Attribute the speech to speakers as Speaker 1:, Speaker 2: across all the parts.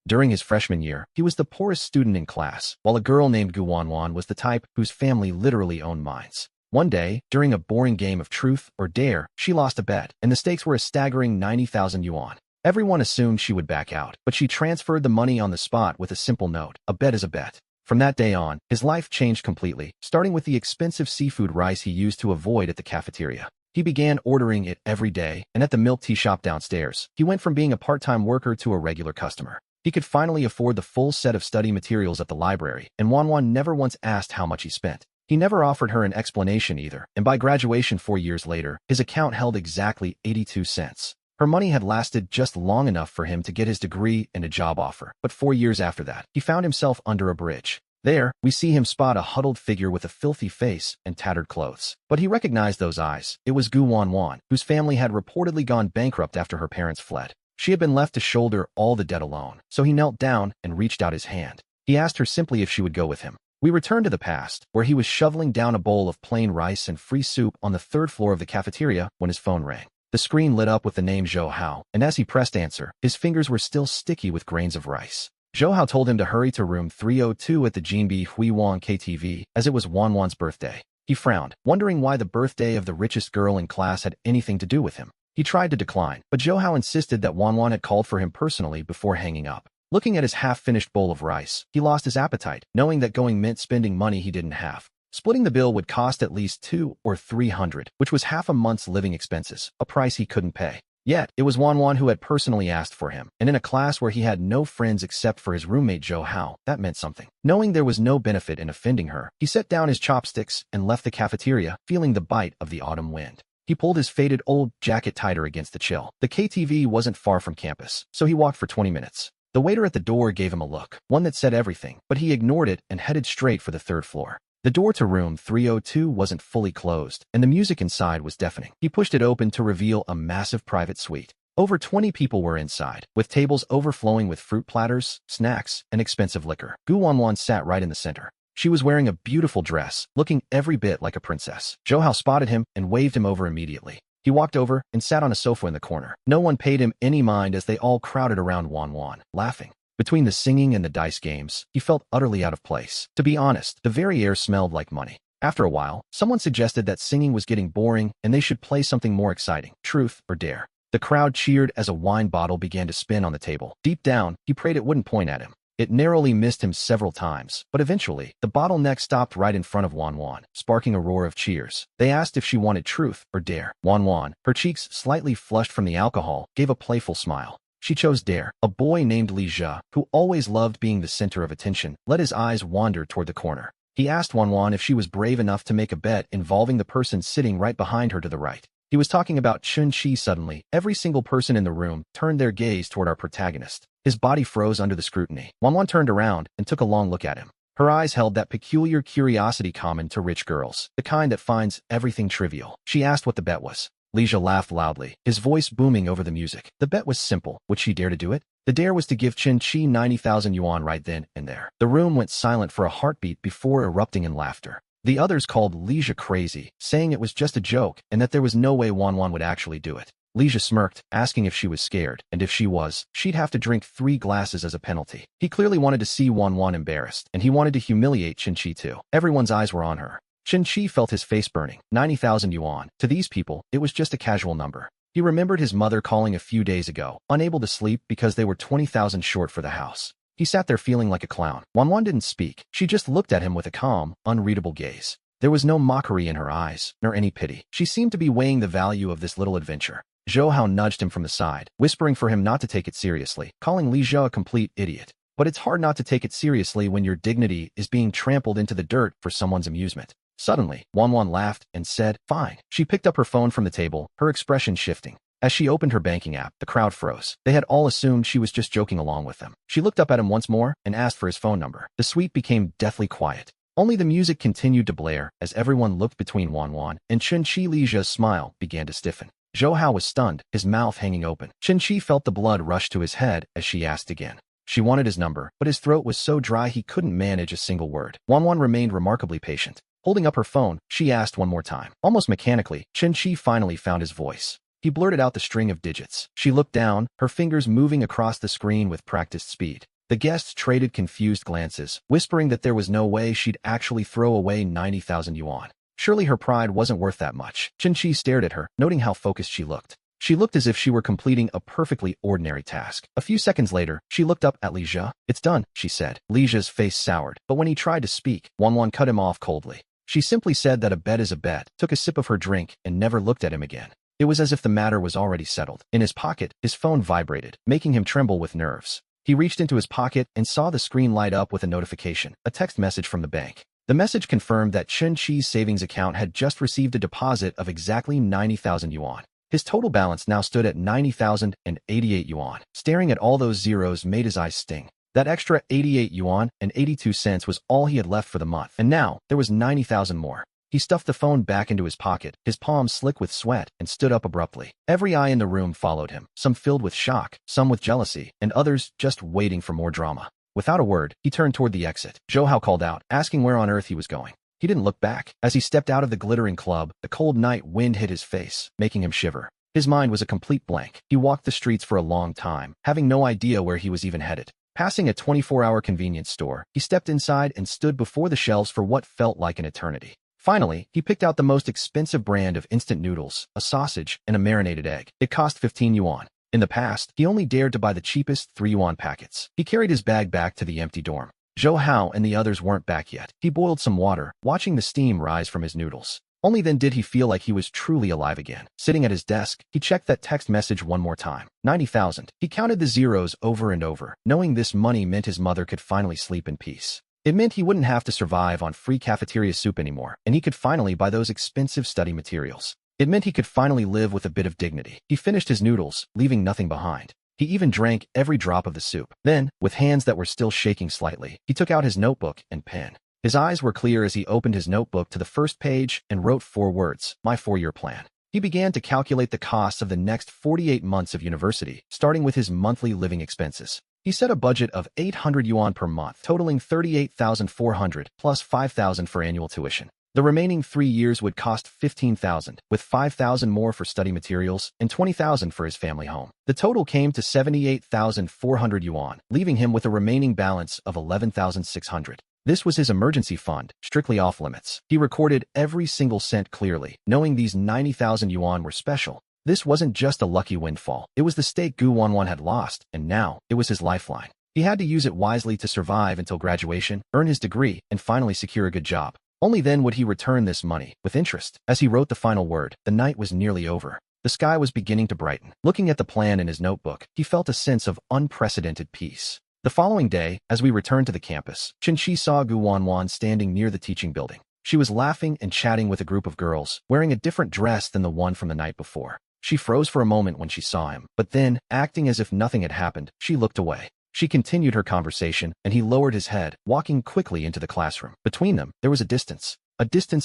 Speaker 1: During his freshman year, he was the poorest student in class, while a girl named Gu Wanwan was the type whose family literally owned mines. One day, during a boring game of truth or dare, she lost a bet, and the stakes were a staggering 90,000 yuan. Everyone assumed she would back out, but she transferred the money on the spot with a simple note: a bet is a bet. From that day on, his life changed completely, starting with the expensive seafood rice he used to avoid at the cafeteria. He began ordering it every day, and at the milk tea shop downstairs, he went from being a part-time worker to a regular customer. He could finally afford the full set of study materials at the library, and Wanwan never once asked how much he spent. He never offered her an explanation either, and by graduation 4 years later, his account held exactly 82 cents. Her money had lasted just long enough for him to get his degree and a job offer, but 4 years after that, he found himself under a bridge. There, we see him spot a huddled figure with a filthy face and tattered clothes. But he recognized those eyes. It was Gu Wanwan, whose family had reportedly gone bankrupt after her parents fled. She had been left to shoulder all the debt alone, so he knelt down and reached out his hand. He asked her simply if she would go with him. We return to the past, where he was shoveling down a bowl of plain rice and free soup on the 3rd floor of the cafeteria when his phone rang. The screen lit up with the name Zhou Hao, and as he pressed answer, his fingers were still sticky with grains of rice. Zhou Hao told him to hurry to room 302 at the Jinbi Huiwang KTV, as it was Wanwan's birthday. He frowned, wondering why the birthday of the richest girl in class had anything to do with him. He tried to decline, but Zhou Hao insisted that Wanwan had called for him personally before hanging up. Looking at his half-finished bowl of rice, he lost his appetite, knowing that going meant spending money he didn't have. Splitting the bill would cost at least 200 or 300, which was half a month's living expenses, a price he couldn't pay. Yet, it was Wanwan who had personally asked for him, and in a class where he had no friends except for his roommate Zhou Hao, that meant something. Knowing there was no benefit in offending her, he set down his chopsticks and left the cafeteria, feeling the bite of the autumn wind. He pulled his faded old jacket tighter against the chill. The KTV wasn't far from campus, so he walked for 20 minutes. The waiter at the door gave him a look, one that said everything, but he ignored it and headed straight for the 3rd floor. The door to room 302 wasn't fully closed, and the music inside was deafening. He pushed it open to reveal a massive private suite. Over 20 people were inside, with tables overflowing with fruit platters, snacks, and expensive liquor. Gu Wanwan sat right in the center. She was wearing a beautiful dress, looking every bit like a princess. Zhou Hao spotted him and waved him over immediately. He walked over and sat on a sofa in the corner. No one paid him any mind as they all crowded around Wanwan, laughing. Between the singing and the dice games, he felt utterly out of place. To be honest, the very air smelled like money. After a while, someone suggested that singing was getting boring and they should play something more exciting, truth or dare. The crowd cheered as a wine bottle began to spin on the table. Deep down, he prayed it wouldn't point at him. It narrowly missed him several times, but eventually, the bottleneck stopped right in front of Wanwan, sparking a roar of cheers. They asked if she wanted truth or dare. Wanwan, her cheeks slightly flushed from the alcohol, gave a playful smile. She chose dare. A boy named Li Zhe, who always loved being the center of attention, let his eyes wander toward the corner. He asked Wanwan if she was brave enough to make a bet involving the person sitting right behind her to the right. He was talking about Chun-Chi suddenly. Every single person in the room turned their gaze toward our protagonist. His body froze under the scrutiny. Wanwan turned around and took a long look at him. Her eyes held that peculiar curiosity common to rich girls, the kind that finds everything trivial. She asked what the bet was. Li Zhe laughed loudly, his voice booming over the music. The bet was simple. Would she dare to do it? The dare was to give Chun-Chi 90,000 yuan right then and there. The room went silent for a heartbeat before erupting in laughter. The others called Li Zhe crazy, saying it was just a joke and that there was no way Wanwan would actually do it. Li Zhe smirked, asking if she was scared, and if she was, she'd have to drink 3 glasses as a penalty. He clearly wanted to see Wanwan embarrassed, and he wanted to humiliate Chun-Chi too. Everyone's eyes were on her. Chun-Chi felt his face burning. 90,000 yuan. To these people, it was just a casual number. He remembered his mother calling a few days ago, unable to sleep because they were 20,000 short for the house. He sat there feeling like a clown. Wanwan didn't speak. She just looked at him with a calm, unreadable gaze. There was no mockery in her eyes, nor any pity. She seemed to be weighing the value of this little adventure. Zhou Hao nudged him from the side, whispering for him not to take it seriously, calling Li Zhe a complete idiot. But it's hard not to take it seriously when your dignity is being trampled into the dirt for someone's amusement. Suddenly, Wanwan laughed and said, "Fine." She picked up her phone from the table, her expression shifting. As she opened her banking app, the crowd froze. They had all assumed she was just joking along with them. She looked up at him once more and asked for his phone number. The suite became deathly quiet. Only the music continued to blare as everyone looked between Wanwan and Chun-Chi. Li Zhe's smile began to stiffen. Zhou Hao was stunned, his mouth hanging open. Chun-Chi felt the blood rush to his head as she asked again. She wanted his number, but his throat was so dry he couldn't manage a single word. Wanwan remained remarkably patient. Holding up her phone, she asked one more time. Almost mechanically, Chun-Chi finally found his voice. He blurted out the string of digits. She looked down, her fingers moving across the screen with practiced speed. The guests traded confused glances, whispering that there was no way she'd actually throw away 90,000 yuan. Surely her pride wasn't worth that much. Qin stared at her, noting how focused she looked. She looked as if she were completing a perfectly ordinary task. A few seconds later, she looked up at Li Jia. "It's done," she said. Li Jia's face soured, but when he tried to speak, Wanwan cut him off coldly. She simply said that a bet is a bet, took a sip of her drink, and never looked at him again. It was as if the matter was already settled. In his pocket, his phone vibrated, making him tremble with nerves. He reached into his pocket and saw the screen light up with a notification, a text message from the bank. The message confirmed that Qin's savings account had just received a deposit of exactly 90,000 yuan. His total balance now stood at 90,088 yuan. Staring at all those zeros made his eyes sting. That extra 88 yuan and 82 cents was all he had left for the month, and now there was 90,000 more. He stuffed the phone back into his pocket, his palms slick with sweat, and stood up abruptly. Every eye in the room followed him, some filled with shock, some with jealousy, and others just waiting for more drama. Without a word, he turned toward the exit. Zhou Hao called out, asking where on earth he was going. He didn't look back. As he stepped out of the glittering club, the cold night wind hit his face, making him shiver. His mind was a complete blank. He walked the streets for a long time, having no idea where he was even headed. Passing a 24-hour convenience store, he stepped inside and stood before the shelves for what felt like an eternity. Finally, he picked out the most expensive brand of instant noodles, a sausage, and a marinated egg. It cost 15 yuan. In the past, he only dared to buy the cheapest 3 yuan packets. He carried his bag back to the empty dorm. Zhou Hao and the others weren't back yet. He boiled some water, watching the steam rise from his noodles. Only then did he feel like he was truly alive again. Sitting at his desk, he checked that text message one more time. 90,000. He counted the zeros over and over, knowing this money meant his mother could finally sleep in peace. It meant he wouldn't have to survive on free cafeteria soup anymore, and he could finally buy those expensive study materials. It meant he could finally live with a bit of dignity. He finished his noodles, leaving nothing behind. He even drank every drop of the soup. Then, with hands that were still shaking slightly, he took out his notebook and pen. His eyes were clear as he opened his notebook to the first page and wrote 4 words, "My 4-year plan." He began to calculate the costs of the next 48 months of university, starting with his monthly living expenses. He set a budget of 800 yuan per month, totaling 38,400 plus 5,000 for annual tuition. The remaining 3 years would cost 15,000, with 5,000 more for study materials and 20,000 for his family home. The total came to 78,400 yuan, leaving him with a remaining balance of 11,600. This was his emergency fund, strictly off limits. He recorded every single cent clearly, knowing these 90,000 yuan were special. This wasn't just a lucky windfall. It was the stake Gu Wanwan had lost, and now it was his lifeline. He had to use it wisely to survive until graduation, earn his degree, and finally secure a good job. Only then would he return this money, with interest. As he wrote the final word, the night was nearly over. The sky was beginning to brighten. Looking at the plan in his notebook, he felt a sense of unprecedented peace. The following day, as we returned to the campus, Qin saw Gu Wanwan standing near the teaching building. She was laughing and chatting with a group of girls, wearing a different dress than the one from the night before. She froze for a moment when she saw him, but then, acting as if nothing had happened, she looked away. She continued her conversation, and he lowered his head, walking quickly into the classroom. Between them, there was a distance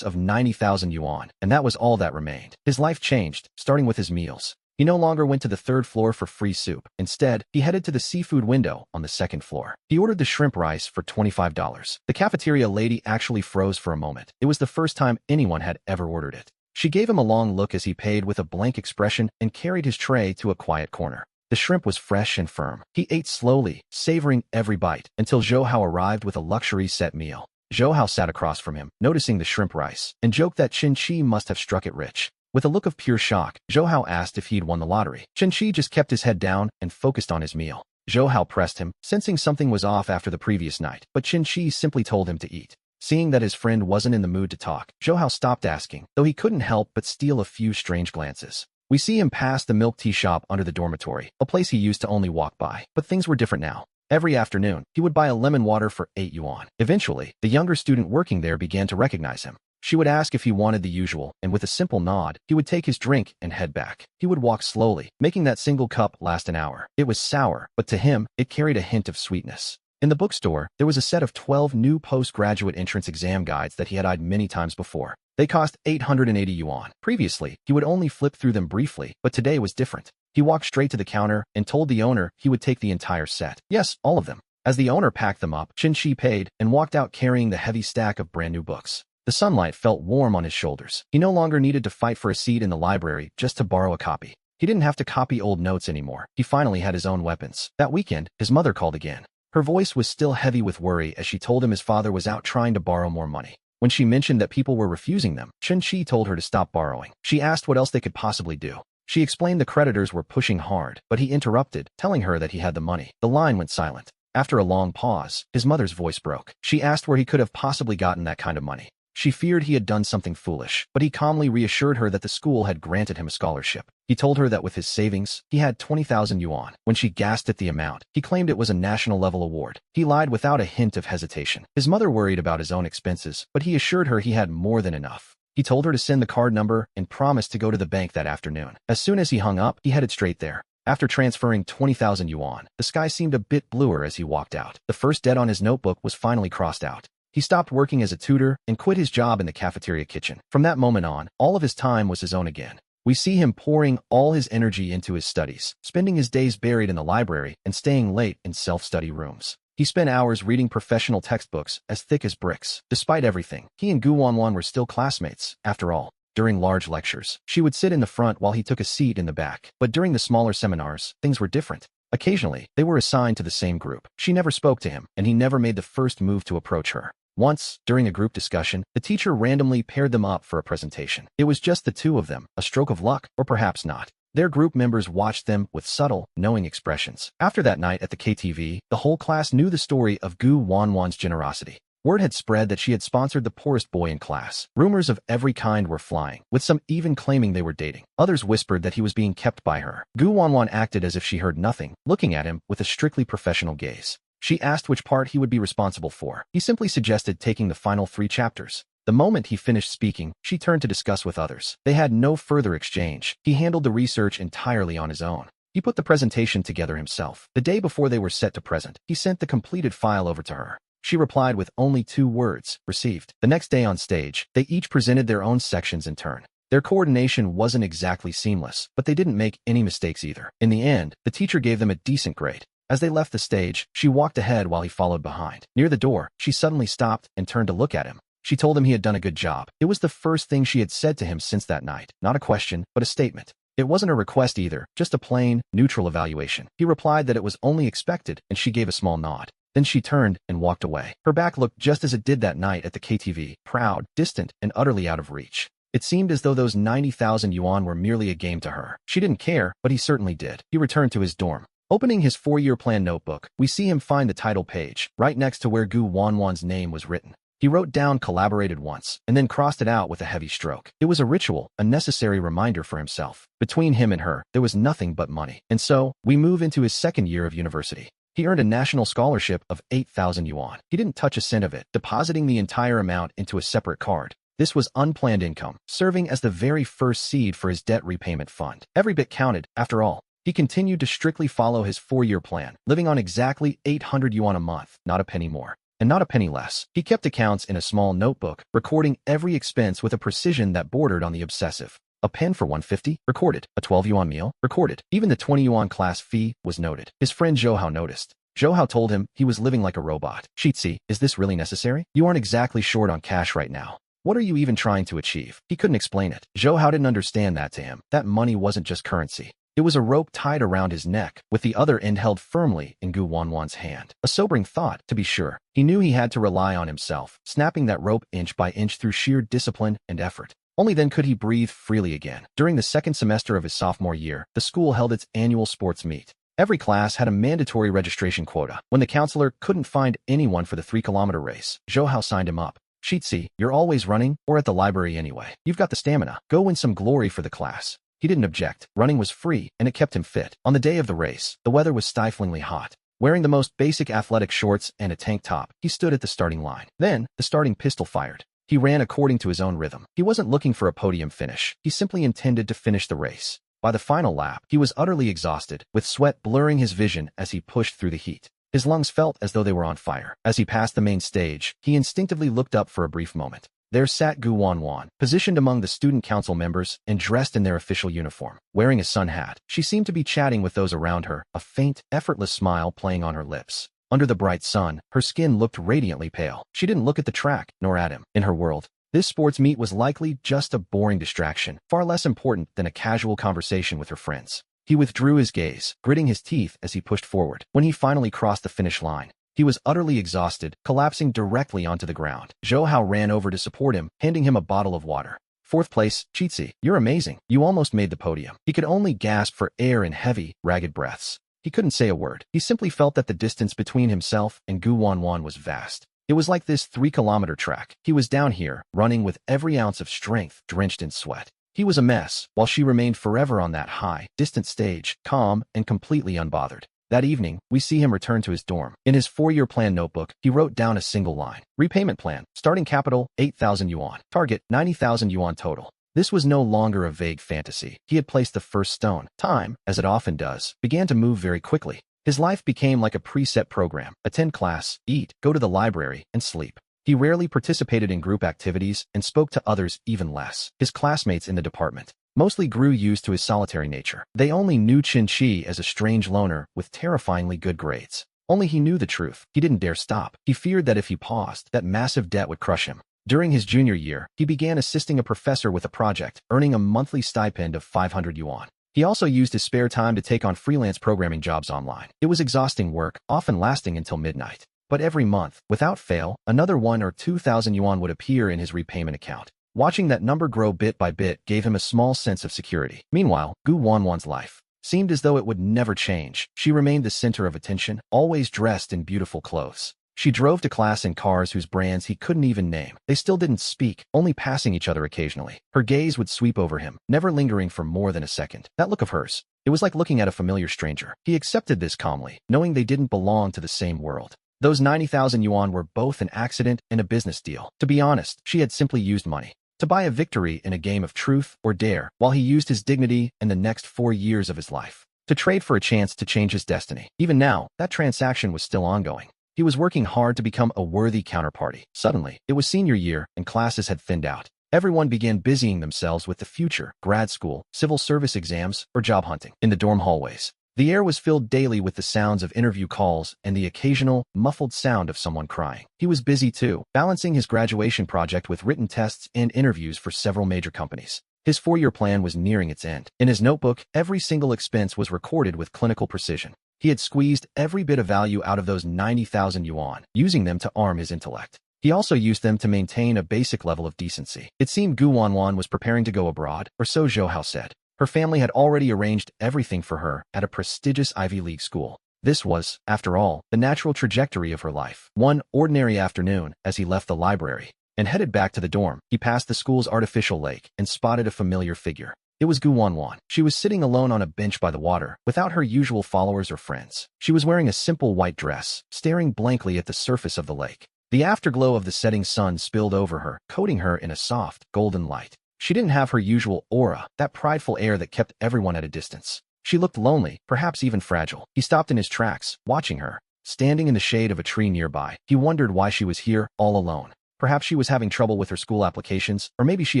Speaker 1: of 90,000 yuan, and that was all that remained. His life changed, starting with his meals. He no longer went to the 3rd floor for free soup. Instead, he headed to the seafood window on the 2nd floor. He ordered the shrimp rice for $25. The cafeteria lady actually froze for a moment. It was the first time anyone had ever ordered it. She gave him a long look as he paid with a blank expression and carried his tray to a quiet corner. The shrimp was fresh and firm. He ate slowly, savoring every bite, until Zhou Hao arrived with a luxury set meal. Zhou Hao sat across from him, noticing the shrimp rice, and joked that Qin must have struck it rich. With a look of pure shock, Zhou Hao asked if he'd won the lottery. Qin just kept his head down and focused on his meal. Zhou Hao pressed him, sensing something was off after the previous night, but Qin simply told him to eat. Seeing that his friend wasn't in the mood to talk, Zhou Hao stopped asking, though he couldn't help but steal a few strange glances. We see him pass the milk tea shop under the dormitory, a place he used to only walk by, but things were different now. Every afternoon, he would buy a lemon water for 8 yuan. Eventually, the younger student working there began to recognize him. She would ask if he wanted the usual, and with a simple nod, he would take his drink and head back. He would walk slowly, making that single cup last an hour. It was sour, but to him, it carried a hint of sweetness. In the bookstore, there was a set of 12 new postgraduate entrance exam guides that he had eyed many times before. They cost 880 yuan. Previously, he would only flip through them briefly, but today was different. He walked straight to the counter and told the owner he would take the entire set. Yes, all of them. As the owner packed them up, Qin paid and walked out carrying the heavy stack of brand new books. The sunlight felt warm on his shoulders. He no longer needed to fight for a seat in the library just to borrow a copy. He didn't have to copy old notes anymore. He finally had his own weapons. That weekend, his mother called again. Her voice was still heavy with worry as she told him his father was out trying to borrow more money. When she mentioned that people were refusing them, Chen-Chi told her to stop borrowing. She asked what else they could possibly do. She explained the creditors were pushing hard, but he interrupted, telling her that he had the money. The line went silent. After a long pause, his mother's voice broke. She asked where he could have possibly gotten that kind of money. She feared he had done something foolish, but he calmly reassured her that the school had granted him a scholarship. He told her that with his savings, he had 20,000 yuan. When she gasped at the amount, he claimed it was a national-level award. He lied without a hint of hesitation. His mother worried about his own expenses, but he assured her he had more than enough. He told her to send the card number and promised to go to the bank that afternoon. As soon as he hung up, he headed straight there. After transferring 20,000 yuan, the sky seemed a bit bluer as he walked out. The first debt on his notebook was finally crossed out. He stopped working as a tutor and quit his job in the cafeteria kitchen. From that moment on, all of his time was his own again. We see him pouring all his energy into his studies, spending his days buried in the library and staying late in self-study rooms. He spent hours reading professional textbooks as thick as bricks. Despite everything, he and Gu Wanwan were still classmates, after all. During large lectures, she would sit in the front while he took a seat in the back. But during the smaller seminars, things were different. Occasionally, they were assigned to the same group. She never spoke to him, and he never made the first move to approach her. Once, during a group discussion, the teacher randomly paired them up for a presentation. It was just the two of them, a stroke of luck, or perhaps not. Their group members watched them with subtle, knowing expressions. After that night at the KTV, the whole class knew the story of Gu Wanwan's generosity. Word had spread that she had sponsored the poorest boy in class. Rumors of every kind were flying, with some even claiming they were dating. Others whispered that he was being kept by her. Gu Wanwan acted as if she heard nothing, looking at him with a strictly professional gaze. She asked which part he would be responsible for. He simply suggested taking the final 3 chapters. The moment he finished speaking, she turned to discuss with others. They had no further exchange. He handled the research entirely on his own. He put the presentation together himself. The day before they were set to present, he sent the completed file over to her. She replied with only 2 words, received. The next day on stage, they each presented their own sections in turn. Their coordination wasn't exactly seamless, but they didn't make any mistakes either. In the end, the teacher gave them a decent grade. As they left the stage, she walked ahead while he followed behind. Near the door, she suddenly stopped and turned to look at him. She told him he had done a good job. It was the first thing she had said to him since that night. Not a question, but a statement. It wasn't a request either, just a plain, neutral evaluation. He replied that it was only expected, and she gave a small nod. Then she turned and walked away. Her back looked just as it did that night at the KTV, proud, distant, and utterly out of reach. It seemed as though those 90,000 yuan were merely a game to her. She didn't care, but he certainly did. He returned to his dorm. Opening his 4-year plan notebook, we see him find the title page, right next to where Gu Wanwan's name was written. He wrote down collaborated once, and then crossed it out with a heavy stroke. It was a ritual, a necessary reminder for himself. Between him and her, there was nothing but money. And so, we move into his 2nd year of university. He earned a national scholarship of 8,000 yuan. He didn't touch a cent of it, depositing the entire amount into a separate card. This was unplanned income, serving as the very first seed for his debt repayment fund. Every bit counted, after all. He continued to strictly follow his 4-year plan, living on exactly 800 yuan a month, not a penny more, and not a penny less. He kept accounts in a small notebook, recording every expense with a precision that bordered on the obsessive. A pen for 150? Recorded. A 12 yuan meal? Recorded. Even the 20 yuan class fee was noted. His friend Zhou noticed. Zhou told him he was living like a robot. Shitzi, is this really necessary? You aren't exactly short on cash right now. What are you even trying to achieve? He couldn't explain it. Zhou didn't understand that to him. That money wasn't just currency. It was a rope tied around his neck, with the other end held firmly in Gu Wanwan's hand. A sobering thought, to be sure. He knew he had to rely on himself, snapping that rope inch by inch through sheer discipline and effort. Only then could he breathe freely again. During the 2nd semester of his sophomore year, the school held its annual sports meet. Every class had a mandatory registration quota. When the counselor couldn't find anyone for the 3-kilometer race, Zhou signed him up. Shitzi, you're always running, or at the library anyway. You've got the stamina. Go win some glory for the class. He didn't object. Running was free, and it kept him fit. On the day of the race, the weather was stiflingly hot. Wearing the most basic athletic shorts and a tank top, he stood at the starting line. Then, the starting pistol fired. He ran according to his own rhythm. He wasn't looking for a podium finish. He simply intended to finish the race. By the final lap, he was utterly exhausted, with sweat blurring his vision as he pushed through the heat. His lungs felt as though they were on fire. As he passed the main stage, he instinctively looked up for a brief moment. There sat Gu Wanwan, positioned among the student council members and dressed in their official uniform. Wearing a sun hat, she seemed to be chatting with those around her, a faint, effortless smile playing on her lips. Under the bright sun, her skin looked radiantly pale. She didn't look at the track, nor at him. In her world, this sports meet was likely just a boring distraction, far less important than a casual conversation with her friends. He withdrew his gaze, gritting his teeth as he pushed forward. When he finally crossed the finish line, He was utterly exhausted, collapsing directly onto the ground. Zhou Hao ran over to support him, handing him a bottle of water. Fourth place, Chitsi, you're amazing. You almost made the podium. He could only gasp for air in heavy, ragged breaths. He couldn't say a word. He simply felt that the distance between himself and Gu Wanwan was vast. It was like this 3-kilometer track. He was down here, running with every ounce of strength, drenched in sweat. He was a mess, while she remained forever on that high, distant stage, calm and completely unbothered. That evening, we see him return to his dorm. In his 4-year plan notebook, he wrote down a single line. Repayment plan. Starting capital, 8,000 yuan. Target, 90,000 yuan total. This was no longer a vague fantasy. He had placed the first stone. Time, as it often does, began to move very quickly. His life became like a preset program. Attend class, eat, go to the library, and sleep. He rarely participated in group activities and spoke to others even less. His classmates in the department mostly grew used to his solitary nature. They only knew Qin Chi as a strange loner with terrifyingly good grades. Only he knew the truth. He didn't dare stop. He feared that if he paused, that massive debt would crush him. During his junior year, he began assisting a professor with a project, earning a monthly stipend of 500 yuan. He also used his spare time to take on freelance programming jobs online. It was exhausting work, often lasting until midnight. But every month, without fail, another 1,000 or 2,000 yuan would appear in his repayment account. Watching that number grow bit by bit gave him a small sense of security. Meanwhile, Gu Wanwan's life seemed as though it would never change. She remained the center of attention, always dressed in beautiful clothes. She drove to class in cars whose brands he couldn't even name. They still didn't speak, only passing each other occasionally. Her gaze would sweep over him, never lingering for more than a second. That look of hers, it was like looking at a familiar stranger. He accepted this calmly, knowing they didn't belong to the same world. Those 90,000 yuan were both an accident and a business deal. To be honest, she had simply used money to buy a victory in a game of truth or dare, while he used his dignity and the next 4 years of his life to trade for a chance to change his destiny. Even now, that transaction was still ongoing. He was working hard to become a worthy counterparty. Suddenly, it was senior year and classes had thinned out. Everyone began busying themselves with the future, grad school, civil service exams, or job hunting. In the dorm hallways, the air was filled daily with the sounds of interview calls and the occasional, muffled sound of someone crying. He was busy too, balancing his graduation project with written tests and interviews for several major companies. His 4-year plan was nearing its end. In his notebook, every single expense was recorded with clinical precision. He had squeezed every bit of value out of those 90,000 yuan, using them to arm his intellect. He also used them to maintain a basic level of decency. It seemed Gu Wanwan was preparing to go abroad, or so Zhou Hao said. Her family had already arranged everything for her at a prestigious Ivy League school. This was, after all, the natural trajectory of her life. One ordinary afternoon, as he left the library and headed back to the dorm, he passed the school's artificial lake and spotted a familiar figure. It was Gu Wanwan. She was sitting alone on a bench by the water, without her usual followers or friends. She was wearing a simple white dress, staring blankly at the surface of the lake. The afterglow of the setting sun spilled over her, coating her in a soft, golden light. She didn't have her usual aura, that prideful air that kept everyone at a distance. She looked lonely, perhaps even fragile. He stopped in his tracks, watching her. Standing in the shade of a tree nearby, he wondered why she was here, all alone. Perhaps she was having trouble with her school applications, or maybe she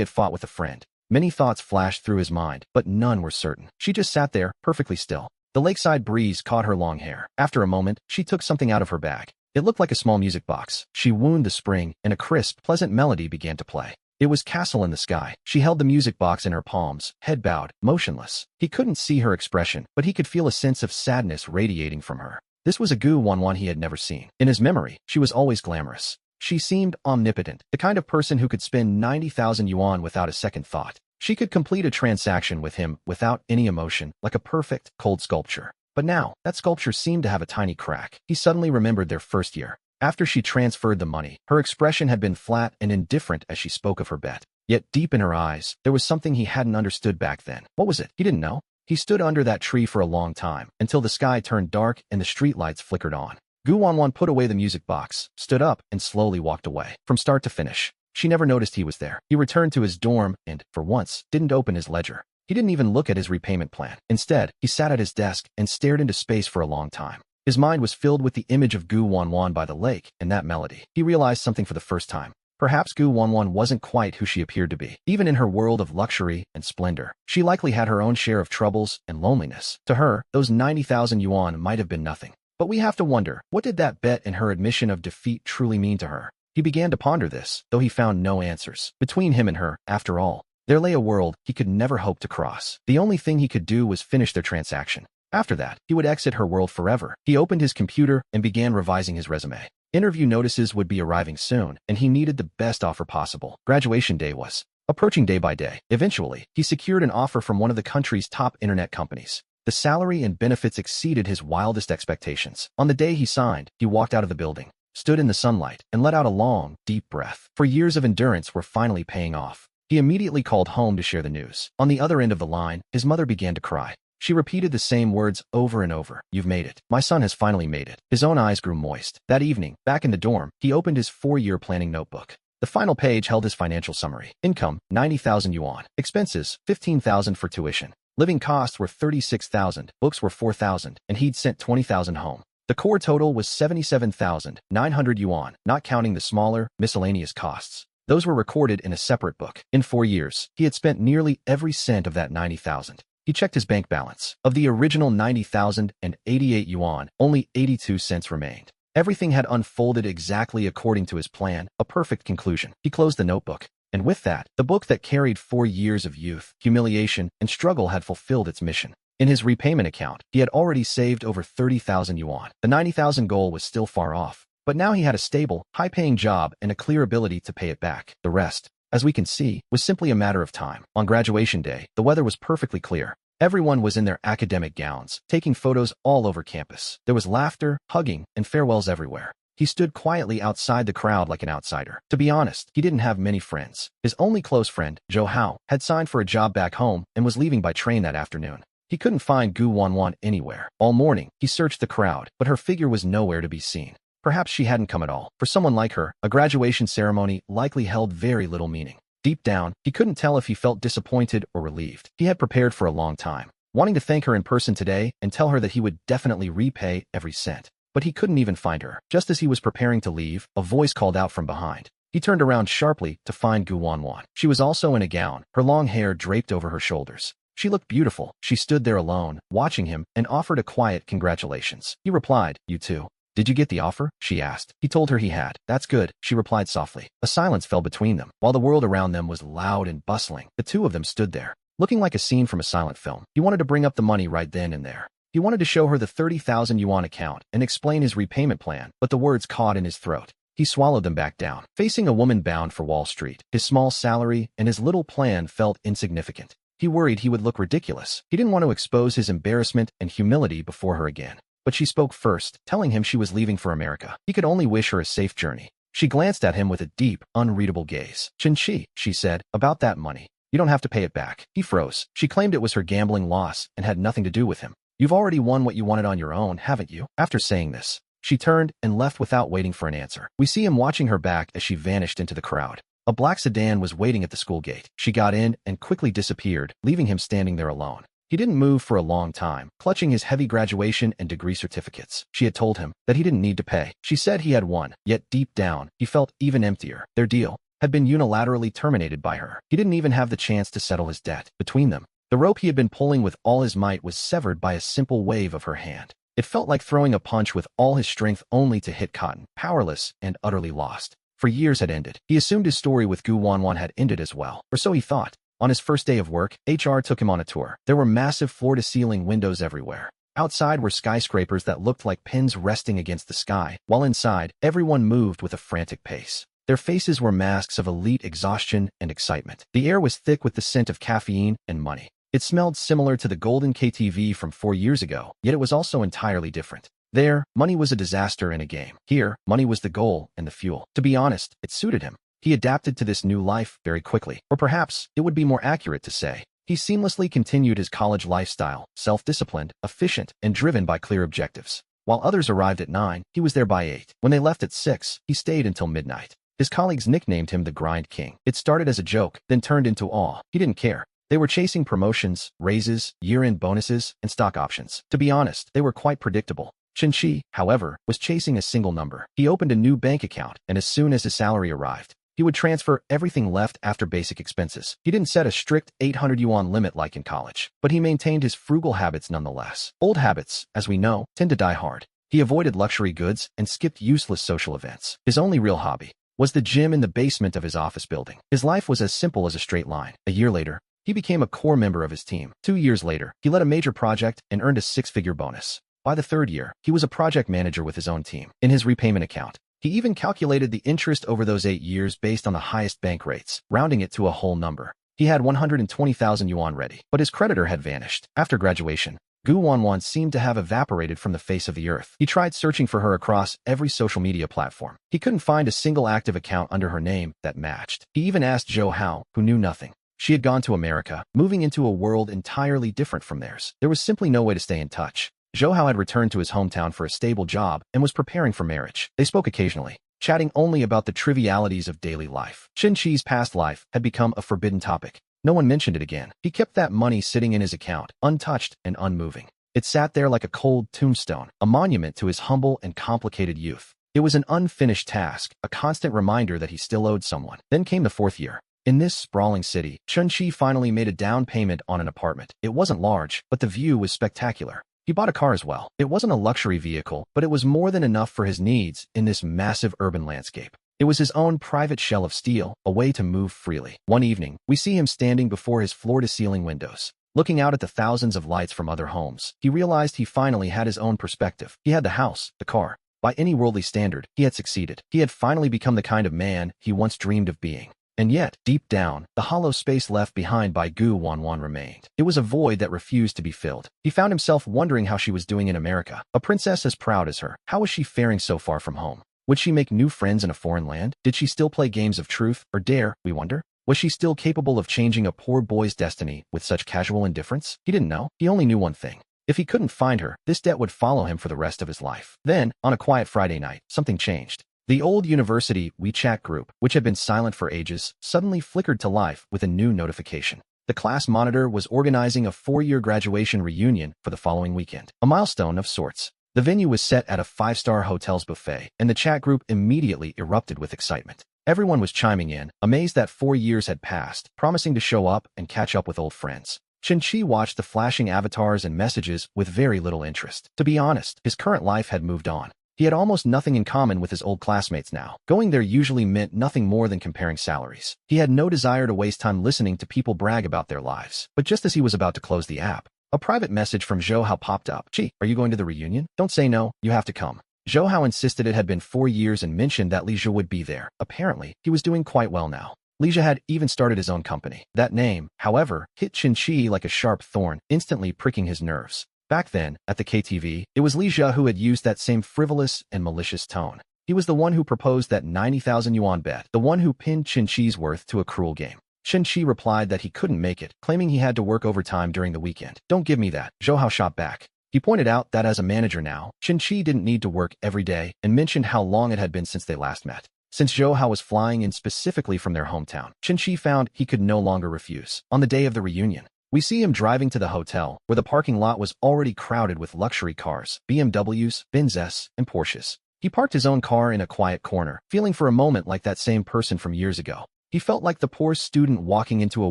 Speaker 1: had fought with a friend. Many thoughts flashed through his mind, but none were certain. She just sat there, perfectly still. The lakeside breeze caught her long hair. After a moment, she took something out of her bag. It looked like a small music box. She wound the spring, and a crisp, pleasant melody began to play. It was Castle in the Sky. She held the music box in her palms, head bowed, motionless. He couldn't see her expression, but he could feel a sense of sadness radiating from her. This was a Gu Wanwan he had never seen. In his memory, she was always glamorous. She seemed omnipotent, the kind of person who could spend 90,000 yuan without a second thought. She could complete a transaction with him without any emotion, like a perfect, cold sculpture. But now, that sculpture seemed to have a tiny crack. He suddenly remembered their first year. After she transferred the money, her expression had been flat and indifferent as she spoke of her bet. Yet deep in her eyes, there was something he hadn't understood back then. What was it? He didn't know. He stood under that tree for a long time, until the sky turned dark and the streetlights flickered on. Gu Wanwan put away the music box, stood up, and slowly walked away. From start to finish, she never noticed he was there. He returned to his dorm and, for once, didn't open his ledger. He didn't even look at his repayment plan. Instead, he sat at his desk and stared into space for a long time. His mind was filled with the image of Gu Wanwan by the lake and that melody. He realized something for the first time. Perhaps Gu Wanwan wasn't quite who she appeared to be. Even in her world of luxury and splendor, she likely had her own share of troubles and loneliness. To her, those 90,000 yuan might have been nothing. But we have to wonder, what did that bet and her admission of defeat truly mean to her? He began to ponder this, though he found no answers. Between him and her, after all, there lay a world he could never hope to cross. The only thing he could do was finish their transaction. After that, he would exit her world forever. He opened his computer and began revising his resume. Interview notices would be arriving soon, and he needed the best offer possible. Graduation day was approaching day by day. Eventually, he secured an offer from one of the country's top internet companies. The salary and benefits exceeded his wildest expectations. On the day he signed, he walked out of the building, stood in the sunlight, and let out a long, deep breath. For years of endurance were finally paying off. He immediately called home to share the news. On the other end of the line, his mother began to cry. She repeated the same words over and over. "You've made it. My son has finally made it." His own eyes grew moist. That evening, back in the dorm, he opened his 4-year planning notebook. The final page held his financial summary. Income, 90,000 yuan. Expenses, 15,000 for tuition. Living costs were 36,000. Books were 4,000, and he'd sent 20,000 home. The core total was 77,900 yuan, not counting the smaller, miscellaneous costs. Those were recorded in a separate book. In 4 years, he had spent nearly every cent of that 90,000. He checked his bank balance. Of the original 90,088 yuan, only 82 cents remained. Everything had unfolded exactly according to his plan, a perfect conclusion. He closed the notebook. And with that, the book that carried 4 years of youth, humiliation, and struggle had fulfilled its mission. In his repayment account, he had already saved over 30,000 yuan. The 90,000 goal was still far off, but now he had a stable, high-paying job and a clear ability to pay it back. The rest, as we can see, was simply a matter of time. On graduation day, the weather was perfectly clear. Everyone was in their academic gowns, taking photos all over campus. There was laughter, hugging, and farewells everywhere. He stood quietly outside the crowd like an outsider. To be honest, he didn't have many friends. His only close friend, Zhou Hao, had signed for a job back home and was leaving by train that afternoon. He couldn't find Gu Wanwan anywhere. All morning, he searched the crowd, but her figure was nowhere to be seen. Perhaps she hadn't come at all. For someone like her, a graduation ceremony likely held very little meaning. Deep down, he couldn't tell if he felt disappointed or relieved. He had prepared for a long time, wanting to thank her in person today and tell her that he would definitely repay every cent. But he couldn't even find her. Just as he was preparing to leave, a voice called out from behind. He turned around sharply to find Gu Wanwan. She was also in a gown, her long hair draped over her shoulders. She looked beautiful. She stood there alone, watching him, and offered a quiet congratulations. He replied, "You too." "Did you get the offer?" she asked. He told her he had. "That's good," she replied softly. A silence fell between them. While the world around them was loud and bustling, the two of them stood there, looking like a scene from a silent film. He wanted to bring up the money right then and there. He wanted to show her the 30,000 yuan account and explain his repayment plan, but the words caught in his throat. He swallowed them back down. Facing a woman bound for Wall Street, his small salary and his little plan felt insignificant. He worried he would look ridiculous. He didn't want to expose his embarrassment and humility before her again. But she spoke first, telling him she was leaving for America. He could only wish her a safe journey. She glanced at him with a deep, unreadable gaze. "Chin-chi," she said, "about that money. You don't have to pay it back." He froze. She claimed it was her gambling loss and had nothing to do with him. "You've already won what you wanted on your own, haven't you?" After saying this, she turned and left without waiting for an answer. We see him watching her back as she vanished into the crowd. A black sedan was waiting at the school gate. She got in and quickly disappeared, leaving him standing there alone. He didn't move for a long time, clutching his heavy graduation and degree certificates. She had told him that he didn't need to pay. She said he had won, yet deep down, he felt even emptier. Their deal had been unilaterally terminated by her. He didn't even have the chance to settle his debt. Between them, the rope he had been pulling with all his might was severed by a simple wave of her hand. It felt like throwing a punch with all his strength only to hit cotton, powerless and utterly lost. For years had ended. He assumed his story with Gu Wanwan had ended as well, or so he thought. On his first day of work, HR took him on a tour. There were massive floor-to-ceiling windows everywhere. Outside were skyscrapers that looked like pins resting against the sky, while inside, everyone moved with a frantic pace. Their faces were masks of elite exhaustion and excitement. The air was thick with the scent of caffeine and money. It smelled similar to the golden KTV from 4 years ago, yet it was also entirely different. There, money was a disaster in a game. Here, money was the goal and the fuel. To be honest, it suited him. He adapted to this new life very quickly. Or perhaps, it would be more accurate to say, he seamlessly continued his college lifestyle, self-disciplined, efficient, and driven by clear objectives. While others arrived at 9, he was there by 8. When they left at 6, he stayed until midnight. His colleagues nicknamed him the Grind King. It started as a joke, then turned into awe. He didn't care. They were chasing promotions, raises, year-end bonuses, and stock options. To be honest, they were quite predictable. Chin-chi, however, was chasing a single number. He opened a new bank account, and as soon as his salary arrived, he would transfer everything left after basic expenses. He didn't set a strict 800 yuan limit like in college, but he maintained his frugal habits nonetheless. Old habits, as we know, tend to die hard. He avoided luxury goods and skipped useless social events. His only real hobby was the gym in the basement of his office building. His life was as simple as a straight line. A year later, He became a core member of his team. 2 years later, he led a major project and earned a six-figure bonus. By the third year, he was a project manager with his own team. In his repayment account, he even calculated the interest over those 8 years based on the highest bank rates, rounding it to a whole number. He had 120,000 yuan ready, but his creditor had vanished. After graduation, Gu Wanwan seemed to have evaporated from the face of the earth. He tried searching for her across every social media platform. He couldn't find a single active account under her name that matched. He even asked Zhou Hao, who knew nothing. She had gone to America, moving into a world entirely different from theirs. There was simply no way to stay in touch. Zhou Hao had returned to his hometown for a stable job and was preparing for marriage. They spoke occasionally, chatting only about the trivialities of daily life. Qin Shi's past life had become a forbidden topic. No one mentioned it again. He kept that money sitting in his account, untouched and unmoving. It sat there like a cold tombstone, a monument to his humble and complicated youth. It was an unfinished task, a constant reminder that he still owed someone. Then came the fourth year. In this sprawling city, Qin Shi finally made a down payment on an apartment. It wasn't large, but the view was spectacular. He bought a car as well. It wasn't a luxury vehicle, but it was more than enough for his needs in this massive urban landscape. It was his own private shell of steel, a way to move freely. One evening, we see him standing before his floor-to-ceiling windows. Looking out at the thousands of lights from other homes, he realized he finally had his own perspective. He had the house, the car. By any worldly standard, he had succeeded. He had finally become the kind of man he once dreamed of being. And yet, deep down, the hollow space left behind by Gu Wanwan remained. It was a void that refused to be filled. He found himself wondering how she was doing in America, a princess as proud as her. How was she faring so far from home? Would she make new friends in a foreign land? Did she still play games of truth or dare, we wonder? Was she still capable of changing a poor boy's destiny with such casual indifference? He didn't know. He only knew one thing. If he couldn't find her, this debt would follow him for the rest of his life. Then, on a quiet Friday night, something changed. The old university WeChat group, which had been silent for ages, suddenly flickered to life with a new notification. The class monitor was organizing a 4-year graduation reunion for the following weekend, a milestone of sorts. The venue was set at a 5-star hotel's buffet, and the chat group immediately erupted with excitement. Everyone was chiming in, amazed that 4 years had passed, promising to show up and catch up with old friends. Qin Shi watched the flashing avatars and messages with very little interest. To be honest, his current life had moved on. He had almost nothing in common with his old classmates now. Going there usually meant nothing more than comparing salaries. He had no desire to waste time listening to people brag about their lives. But just as he was about to close the app, a private message from Zhou Hao popped up. "Gee, are you going to the reunion? Don't say no, you have to come." Zhou Hao insisted it had been 4 years and mentioned that Li Zhe would be there. Apparently, he was doing quite well now. Li Zhe had even started his own company. That name, however, hit Qin Shi like a sharp thorn, instantly pricking his nerves. Back then, at the KTV, it was Li Zhe who had used that same frivolous and malicious tone. He was the one who proposed that 90,000 yuan bet, the one who pinned Qin Shi's worth to a cruel game. Qin Shi replied that he couldn't make it, claiming he had to work overtime during the weekend. "Don't give me that," Zhou Hao shot back. He pointed out that as a manager now, Qin Shi didn't need to work every day and mentioned how long it had been since they last met. Since Zhou Hao was flying in specifically from their hometown, Qin Shi found he could no longer refuse. On the day of the reunion, we see him driving to the hotel, where the parking lot was already crowded with luxury cars, BMWs, Benzes, and Porsches. He parked his own car in a quiet corner, feeling for a moment like that same person from years ago. He felt like the poor student walking into a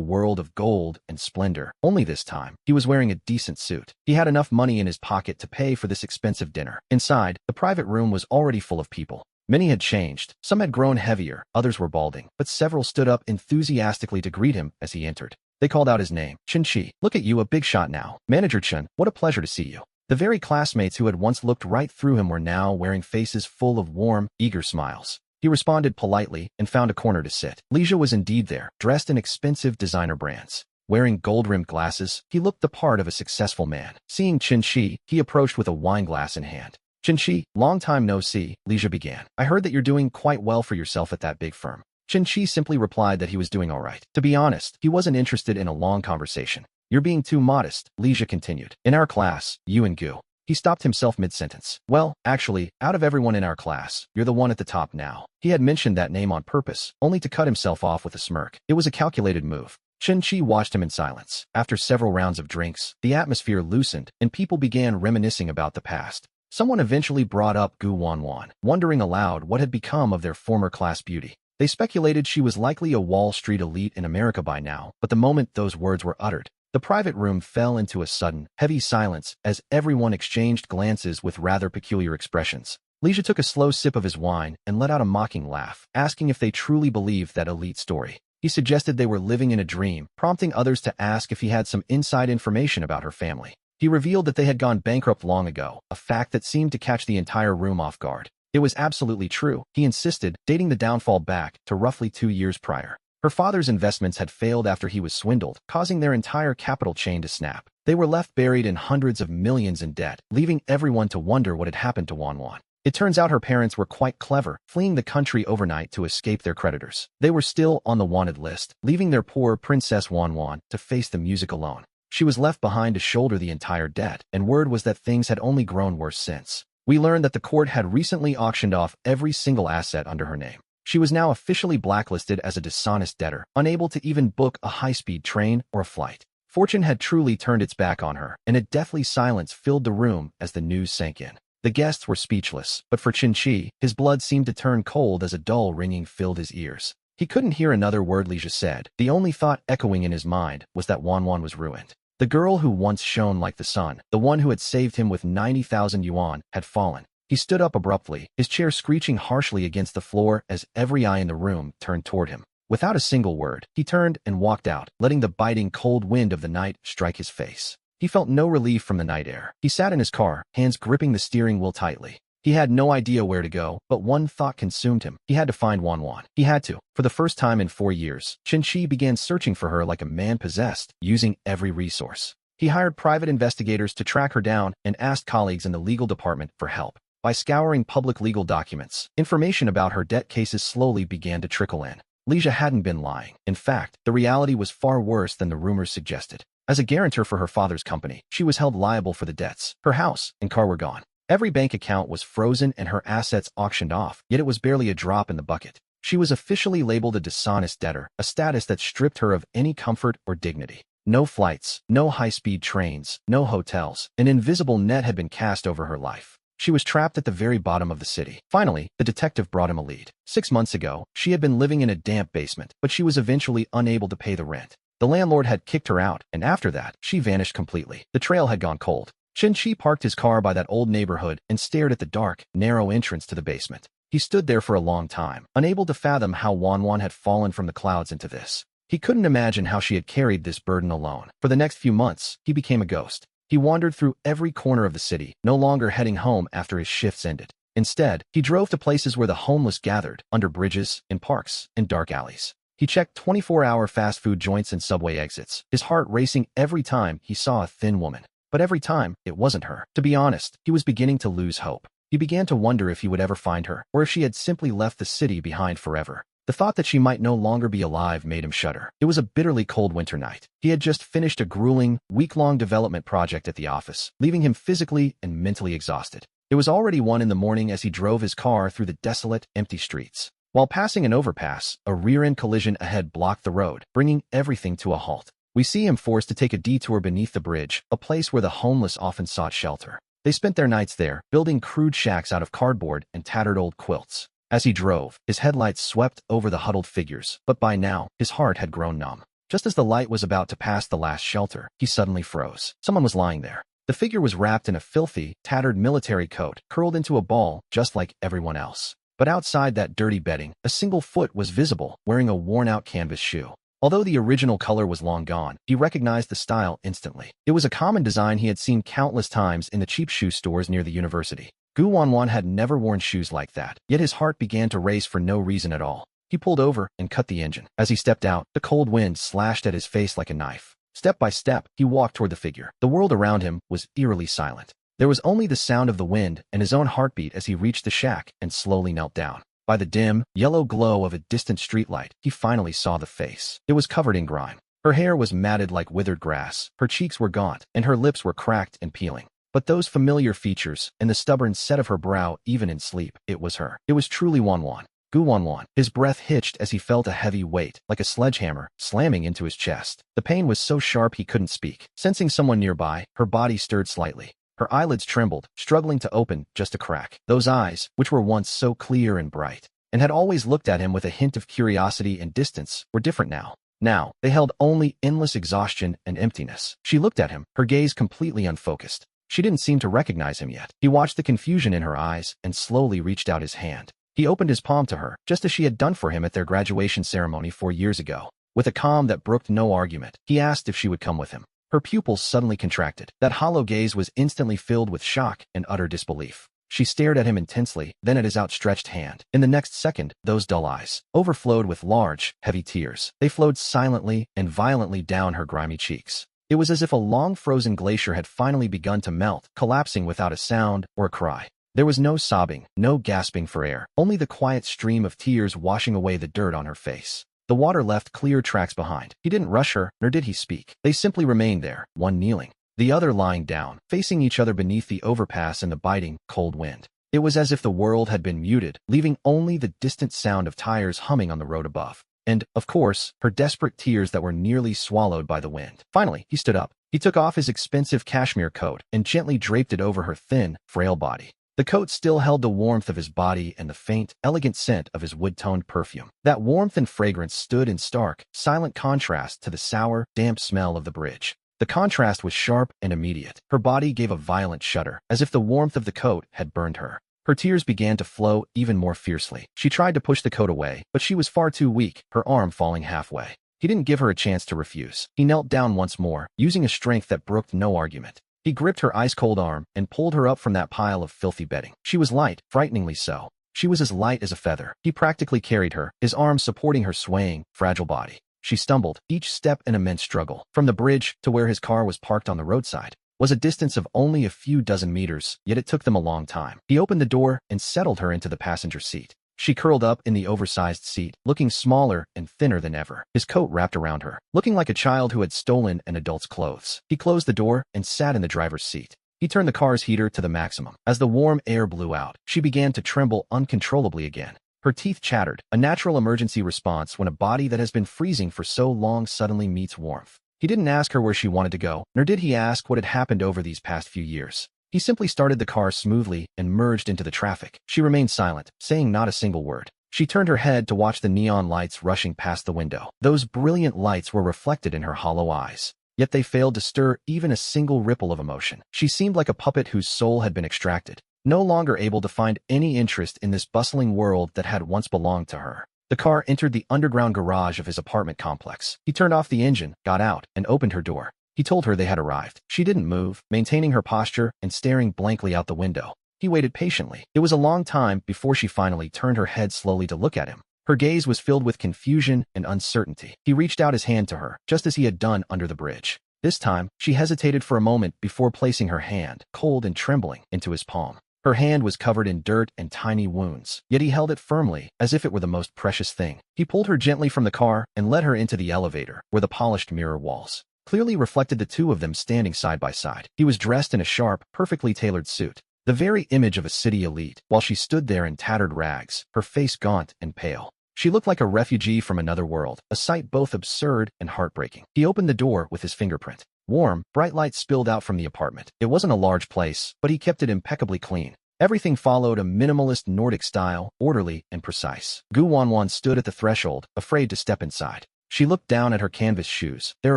Speaker 1: world of gold and splendor. Only this time, he was wearing a decent suit. He had enough money in his pocket to pay for this expensive dinner. Inside, the private room was already full of people. Many had changed. Some had grown heavier, others were balding, but several stood up enthusiastically to greet him as he entered. They called out his name. "Qin Shi, look at you, a big shot now. Manager Chen, what a pleasure to see you." The very classmates who had once looked right through him were now wearing faces full of warm, eager smiles. He responded politely and found a corner to sit. Li Zhe was indeed there, dressed in expensive designer brands. Wearing gold-rimmed glasses, he looked the part of a successful man. Seeing Qin Shi, he approached with a wine glass in hand. "Qin Shi, long time no see," Li Zhe began. "I heard that you're doing quite well for yourself at that big firm." Qin Shi simply replied that he was doing all right. To be honest, he wasn't interested in a long conversation. "You're being too modest," Li Zhe continued. "In our class, you and Gu." He stopped himself mid-sentence. "Well, actually, out of everyone in our class, you're the one at the top now." He had mentioned that name on purpose, only to cut himself off with a smirk. It was a calculated move. Qin Shi watched him in silence. After several rounds of drinks, the atmosphere loosened, and people began reminiscing about the past. Someone eventually brought up Gu Wanwan, wondering aloud what had become of their former class beauty. They speculated she was likely a Wall Street elite in America by now, but the moment those words were uttered, the private room fell into a sudden, heavy silence as everyone exchanged glances with rather peculiar expressions. Li Zhe took a slow sip of his wine and let out a mocking laugh, asking if they truly believed that elite story. He suggested they were living in a dream, prompting others to ask if he had some inside information about her family. He revealed that they had gone bankrupt long ago, a fact that seemed to catch the entire room off guard. It was absolutely true, he insisted, dating the downfall back to roughly 2 years prior. Her father's investments had failed after he was swindled, causing their entire capital chain to snap. They were left buried in hundreds of millions in debt, leaving everyone to wonder what had happened to Wanwan. It turns out her parents were quite clever, fleeing the country overnight to escape their creditors. They were still on the wanted list, leaving their poor Princess Wanwan to face the music alone. She was left behind to shoulder the entire debt, and word was that things had only grown worse since. We learned that the court had recently auctioned off every single asset under her name. She was now officially blacklisted as a dishonest debtor, unable to even book a high-speed train or a flight. Fortune had truly turned its back on her, and a deathly silence filled the room as the news sank in. The guests were speechless, but for Qin, his blood seemed to turn cold as a dull ringing filled his ears. He couldn't hear another word Lija said. The only thought echoing in his mind was that Wanwan was ruined. The girl who once shone like the sun, the one who had saved him with 90,000 yuan, had fallen. He stood up abruptly, his chair screeching harshly against the floor as every eye in the room turned toward him. Without a single word, he turned and walked out, letting the biting cold wind of the night strike his face. He felt no relief from the night air. He sat in his car, hands gripping the steering wheel tightly. He had no idea where to go, but one thought consumed him. He had to find Wanwan. He had to. For the first time in 4 years, Qin began searching for her like a man possessed, using every resource. He hired private investigators to track her down and asked colleagues in the legal department for help. By scouring public legal documents, information about her debt cases slowly began to trickle in. Lija hadn't been lying. In fact, the reality was far worse than the rumors suggested. As a guarantor for her father's company, she was held liable for the debts. Her house and car were gone. Every bank account was frozen and her assets auctioned off, yet it was barely a drop in the bucket. She was officially labeled a dishonest debtor, a status that stripped her of any comfort or dignity. No flights, no high-speed trains, no hotels. An invisible net had been cast over her life. She was trapped at the very bottom of the city. Finally, the detective brought him a lead. 6 months ago, she had been living in a damp basement, but she was eventually unable to pay the rent. The landlord had kicked her out, and after that, she vanished completely. The trail had gone cold. Qin parked his car by that old neighborhood and stared at the dark, narrow entrance to the basement. He stood there for a long time, unable to fathom how Wanwan had fallen from the clouds into this. He couldn't imagine how she had carried this burden alone. For the next few months, he became a ghost. He wandered through every corner of the city, no longer heading home after his shifts ended. Instead, he drove to places where the homeless gathered, under bridges, in parks, and dark alleys. He checked 24-hour fast food joints and subway exits, his heart racing every time he saw a thin woman. But every time, it wasn't her. To be honest, he was beginning to lose hope. He began to wonder if he would ever find her, or if she had simply left the city behind forever. The thought that she might no longer be alive made him shudder. It was a bitterly cold winter night. He had just finished a grueling, week-long development project at the office, leaving him physically and mentally exhausted. It was already 1 in the morning as he drove his car through the desolate, empty streets. While passing an overpass, a rear-end collision ahead blocked the road, bringing everything to a halt. We see him forced to take a detour beneath the bridge, a place where the homeless often sought shelter. They spent their nights there, building crude shacks out of cardboard and tattered old quilts. As he drove, his headlights swept over the huddled figures, but by now, his heart had grown numb. Just as the light was about to pass the last shelter, he suddenly froze. Someone was lying there. The figure was wrapped in a filthy, tattered military coat, curled into a ball, just like everyone else. But outside that dirty bedding, a single foot was visible, wearing a worn-out canvas shoe. Although the original color was long gone, he recognized the style instantly. It was a common design he had seen countless times in the cheap shoe stores near the university. Gu Wanwan had never worn shoes like that, yet his heart began to race for no reason at all. He pulled over and cut the engine. As he stepped out, the cold wind slashed at his face like a knife. Step by step, he walked toward the figure. The world around him was eerily silent. There was only the sound of the wind and his own heartbeat as he reached the shack and slowly knelt down. By the dim, yellow glow of a distant streetlight, he finally saw the face. It was covered in grime. Her hair was matted like withered grass, her cheeks were gaunt, and her lips were cracked and peeling. But those familiar features, and the stubborn set of her brow even in sleep, it was her. It was truly Wanwan. Gu Wanwan. His breath hitched as he felt a heavy weight, like a sledgehammer, slamming into his chest. The pain was so sharp he couldn't speak. Sensing someone nearby, her body stirred slightly. Her eyelids trembled, struggling to open just a crack. Those eyes, which were once so clear and bright, and had always looked at him with a hint of curiosity and distance, were different now. Now, they held only endless exhaustion and emptiness. She looked at him, her gaze completely unfocused. She didn't seem to recognize him yet. He watched the confusion in her eyes and slowly reached out his hand. He opened his palm to her, just as she had done for him at their graduation ceremony 4 years ago. With a calm that brooked no argument, he asked if she would come with him. Her pupils suddenly contracted. That hollow gaze was instantly filled with shock and utter disbelief. She stared at him intensely, then at his outstretched hand. In the next second, those dull eyes overflowed with large, heavy tears. They flowed silently and violently down her grimy cheeks. It was as if a long-frozen glacier had finally begun to melt, collapsing without a sound or a cry. There was no sobbing, no gasping for air, only the quiet stream of tears washing away the dirt on her face. The water left clear tracks behind. He didn't rush her, nor did he speak. They simply remained there, one kneeling, the other lying down, facing each other beneath the overpass in the biting, cold wind. It was as if the world had been muted, leaving only the distant sound of tires humming on the road above. And, of course, her desperate tears that were nearly swallowed by the wind. Finally, he stood up. He took off his expensive cashmere coat and gently draped it over her thin, frail body. The coat still held the warmth of his body and the faint, elegant scent of his wood-toned perfume. That warmth and fragrance stood in stark, silent contrast to the sour, damp smell of the bridge. The contrast was sharp and immediate. Her body gave a violent shudder, as if the warmth of the coat had burned her. Her tears began to flow even more fiercely. She tried to push the coat away, but she was far too weak, her arm falling halfway. He didn't give her a chance to refuse. He knelt down once more, using a strength that brooked no argument. He gripped her ice-cold arm and pulled her up from that pile of filthy bedding. She was light, frighteningly so. She was as light as a feather. He practically carried her, his arms supporting her swaying, fragile body. She stumbled, each step an immense struggle. From the bridge to where his car was parked on the roadside was a distance of only a few dozen meters, yet it took them a long time. He opened the door and settled her into the passenger seat. She curled up in the oversized seat, looking smaller and thinner than ever, his coat wrapped around her, looking like a child who had stolen an adult's clothes. He closed the door and sat in the driver's seat. He turned the car's heater to the maximum. As the warm air blew out, she began to tremble uncontrollably again. Her teeth chattered, a natural emergency response when a body that has been freezing for so long suddenly meets warmth. He didn't ask her where she wanted to go, nor did he ask what had happened over these past few years. He simply started the car smoothly and merged into the traffic. She remained silent, saying not a single word. She turned her head to watch the neon lights rushing past the window. Those brilliant lights were reflected in her hollow eyes, yet they failed to stir even a single ripple of emotion. She seemed like a puppet whose soul had been extracted, no longer able to find any interest in this bustling world that had once belonged to her. The car entered the underground garage of his apartment complex. He turned off the engine, got out, and opened her door. He told her they had arrived. She didn't move, maintaining her posture and staring blankly out the window. He waited patiently. It was a long time before she finally turned her head slowly to look at him. Her gaze was filled with confusion and uncertainty. He reached out his hand to her, just as he had done under the bridge. This time, she hesitated for a moment before placing her hand, cold and trembling, into his palm. Her hand was covered in dirt and tiny wounds, yet he held it firmly, as if it were the most precious thing. He pulled her gently from the car and led her into the elevator, where the polished mirror walls clearly reflected the two of them standing side by side. He was dressed in a sharp, perfectly tailored suit, the very image of a city elite, while she stood there in tattered rags, her face gaunt and pale. She looked like a refugee from another world, a sight both absurd and heartbreaking. He opened the door with his fingerprint. Warm, bright light spilled out from the apartment. It wasn't a large place, but he kept it impeccably clean. Everything followed a minimalist Nordic style, orderly and precise. Gu Wanwan stood at the threshold, afraid to step inside. She looked down at her canvas shoes, their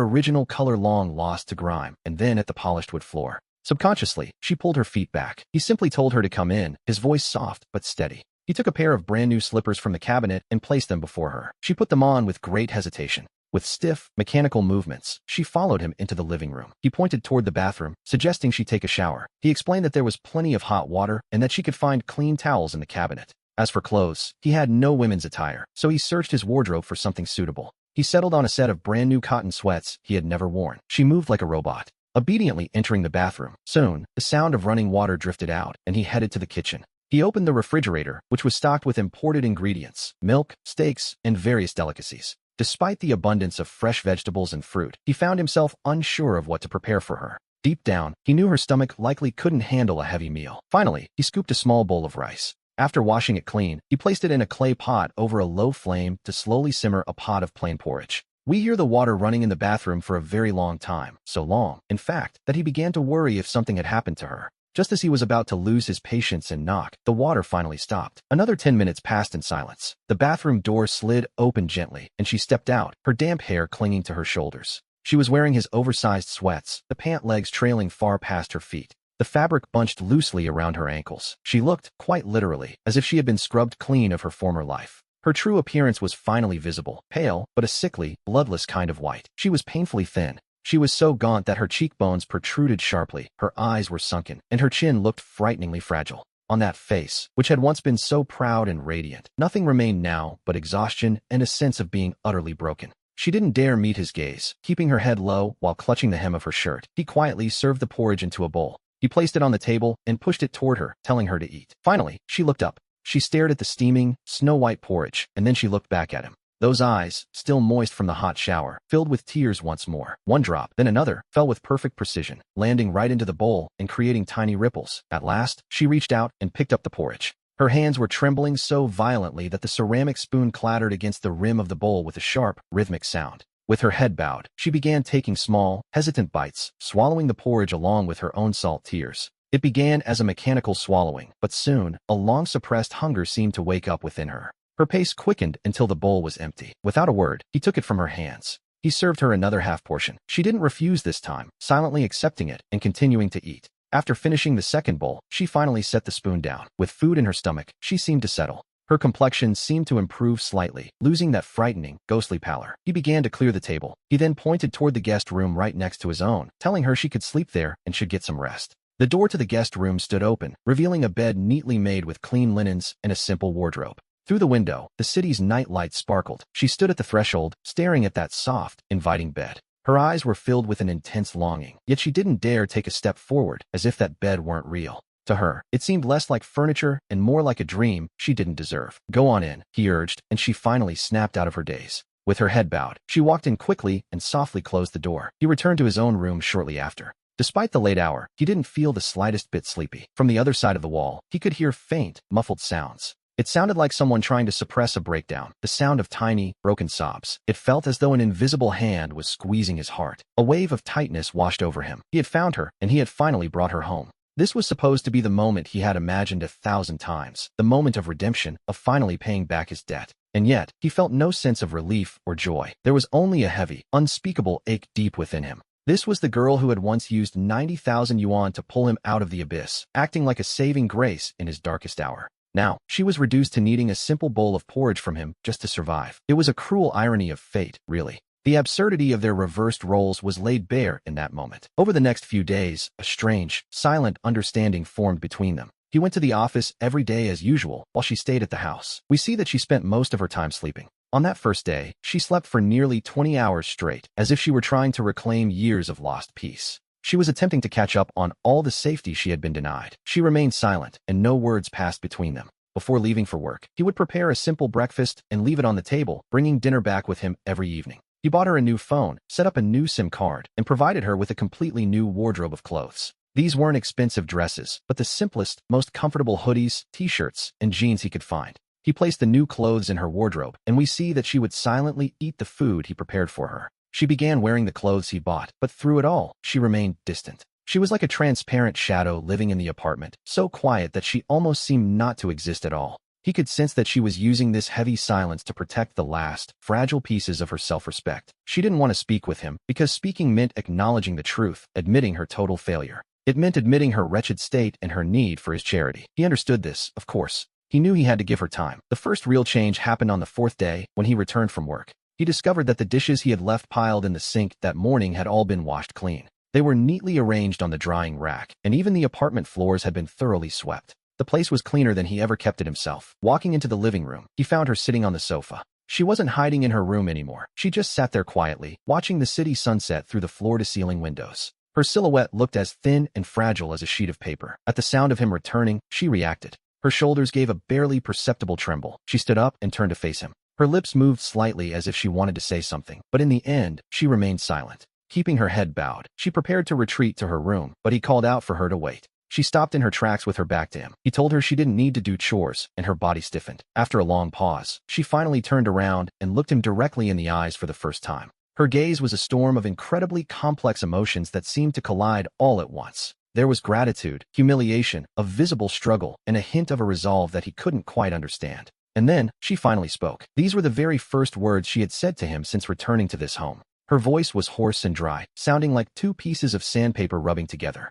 Speaker 1: original color long lost to grime, and then at the polished wood floor. Subconsciously, she pulled her feet back. He simply told her to come in, his voice soft but steady. He took a pair of brand new slippers from the cabinet and placed them before her. She put them on with great hesitation. With stiff, mechanical movements, she followed him into the living room. He pointed toward the bathroom, suggesting she take a shower. He explained that there was plenty of hot water and that she could find clean towels in the cabinet. As for clothes, he had no women's attire, so he searched his wardrobe for something suitable. He settled on a set of brand new cotton sweats he had never worn. She moved like a robot, obediently entering the bathroom. Soon, the sound of running water drifted out, and he headed to the kitchen. He opened the refrigerator, which was stocked with imported ingredients, milk, steaks, and various delicacies. Despite the abundance of fresh vegetables and fruit, he found himself unsure of what to prepare for her. Deep down, he knew her stomach likely couldn't handle a heavy meal. Finally, he scooped a small bowl of rice. After washing it clean, he placed it in a clay pot over a low flame to slowly simmer a pot of plain porridge. We hear the water running in the bathroom for a very long time, so long, in fact, that he began to worry if something had happened to her. Just as he was about to lose his patience and knock, the water finally stopped. Another 10 minutes passed in silence. The bathroom door slid open gently, and she stepped out, her damp hair clinging to her shoulders. She was wearing his oversized sweats, the pant legs trailing far past her feet. The fabric bunched loosely around her ankles. She looked, quite literally, as if she had been scrubbed clean of her former life. Her true appearance was finally visible, pale, but a sickly, bloodless kind of white. She was painfully thin. She was so gaunt that her cheekbones protruded sharply, her eyes were sunken, and her chin looked frighteningly fragile. On that face, which had once been so proud and radiant, nothing remained now but exhaustion and a sense of being utterly broken. She didn't dare meet his gaze. Keeping her head low while clutching the hem of her shirt, he quietly served the porridge into a bowl. He placed it on the table and pushed it toward her, telling her to eat. Finally, she looked up. She stared at the steaming, snow-white porridge, and then she looked back at him. Those eyes, still moist from the hot shower, filled with tears once more. One drop, then another, fell with perfect precision, landing right into the bowl and creating tiny ripples. At last, she reached out and picked up the porridge. Her hands were trembling so violently that the ceramic spoon clattered against the rim of the bowl with a sharp, rhythmic sound. With her head bowed, she began taking small, hesitant bites, swallowing the porridge along with her own salt tears. It began as a mechanical swallowing, but soon, a long-suppressed hunger seemed to wake up within her. Her pace quickened until the bowl was empty. Without a word, he took it from her hands. He served her another half portion. She didn't refuse this time, silently accepting it and continuing to eat. After finishing the second bowl, she finally set the spoon down. With food in her stomach, she seemed to settle. Her complexion seemed to improve slightly, losing that frightening, ghostly pallor. He began to clear the table. He then pointed toward the guest room right next to his own, telling her she could sleep there and should get some rest. The door to the guest room stood open, revealing a bed neatly made with clean linens and a simple wardrobe. Through the window, the city's night light sparkled. She stood at the threshold, staring at that soft, inviting bed. Her eyes were filled with an intense longing, yet she didn't dare take a step forward, as if that bed weren't real. To her, it seemed less like furniture and more like a dream she didn't deserve. "Go on in," he urged, and she finally snapped out of her daze. With her head bowed, she walked in quickly and softly closed the door. He returned to his own room shortly after. Despite the late hour, he didn't feel the slightest bit sleepy. From the other side of the wall, he could hear faint, muffled sounds. It sounded like someone trying to suppress a breakdown, the sound of tiny, broken sobs. It felt as though an invisible hand was squeezing his heart. A wave of tightness washed over him. He had found her, and he had finally brought her home. This was supposed to be the moment he had imagined 1,000 times, the moment of redemption, of finally paying back his debt. And yet, he felt no sense of relief or joy. There was only a heavy, unspeakable ache deep within him. This was the girl who had once used 90,000 yuan to pull him out of the abyss, acting like a saving grace in his darkest hour. Now, she was reduced to needing a simple bowl of porridge from him just to survive. It was a cruel irony of fate, really. The absurdity of their reversed roles was laid bare in that moment. Over the next few days, a strange, silent understanding formed between them. He went to the office every day as usual, while she stayed at the house. We see that she spent most of her time sleeping. On that first day, she slept for nearly 20 hours straight, as if she were trying to reclaim years of lost peace. She was attempting to catch up on all the safety she had been denied. She remained silent, and no words passed between them. Before leaving for work, he would prepare a simple breakfast and leave it on the table, bringing dinner back with him every evening. He bought her a new phone, set up a new SIM card, and provided her with a completely new wardrobe of clothes. These weren't expensive dresses, but the simplest, most comfortable hoodies, t-shirts, and jeans he could find. He placed the new clothes in her wardrobe, and we see that she would silently eat the food he prepared for her. She began wearing the clothes he bought, but through it all, she remained distant. She was like a transparent shadow living in the apartment, so quiet that she almost seemed not to exist at all. He could sense that she was using this heavy silence to protect the last, fragile pieces of her self-respect. She didn't want to speak with him, because speaking meant acknowledging the truth, admitting her total failure. It meant admitting her wretched state and her need for his charity. He understood this, of course. He knew he had to give her time. The first real change happened on the 4th day, when he returned from work. He discovered that the dishes he had left piled in the sink that morning had all been washed clean. They were neatly arranged on the drying rack, and even the apartment floors had been thoroughly swept. The place was cleaner than he ever kept it himself. Walking into the living room, he found her sitting on the sofa. She wasn't hiding in her room anymore. She just sat there quietly, watching the city sunset through the floor-to-ceiling windows. Her silhouette looked as thin and fragile as a sheet of paper. At the sound of him returning, she reacted. Her shoulders gave a barely perceptible tremble. She stood up and turned to face him. Her lips moved slightly as if she wanted to say something, but in the end, she remained silent. Keeping her head bowed, she prepared to retreat to her room, but he called out for her to wait. She stopped in her tracks with her back to him. He told her she didn't need to do chores, and her body stiffened. After a long pause, she finally turned around and looked him directly in the eyes for the first time. Her gaze was a storm of incredibly complex emotions that seemed to collide all at once. There was gratitude, humiliation, a visible struggle, and a hint of a resolve that he couldn't quite understand. And then, she finally spoke. These were the very first words she had said to him since returning to this home. Her voice was hoarse and dry, sounding like two pieces of sandpaper rubbing together.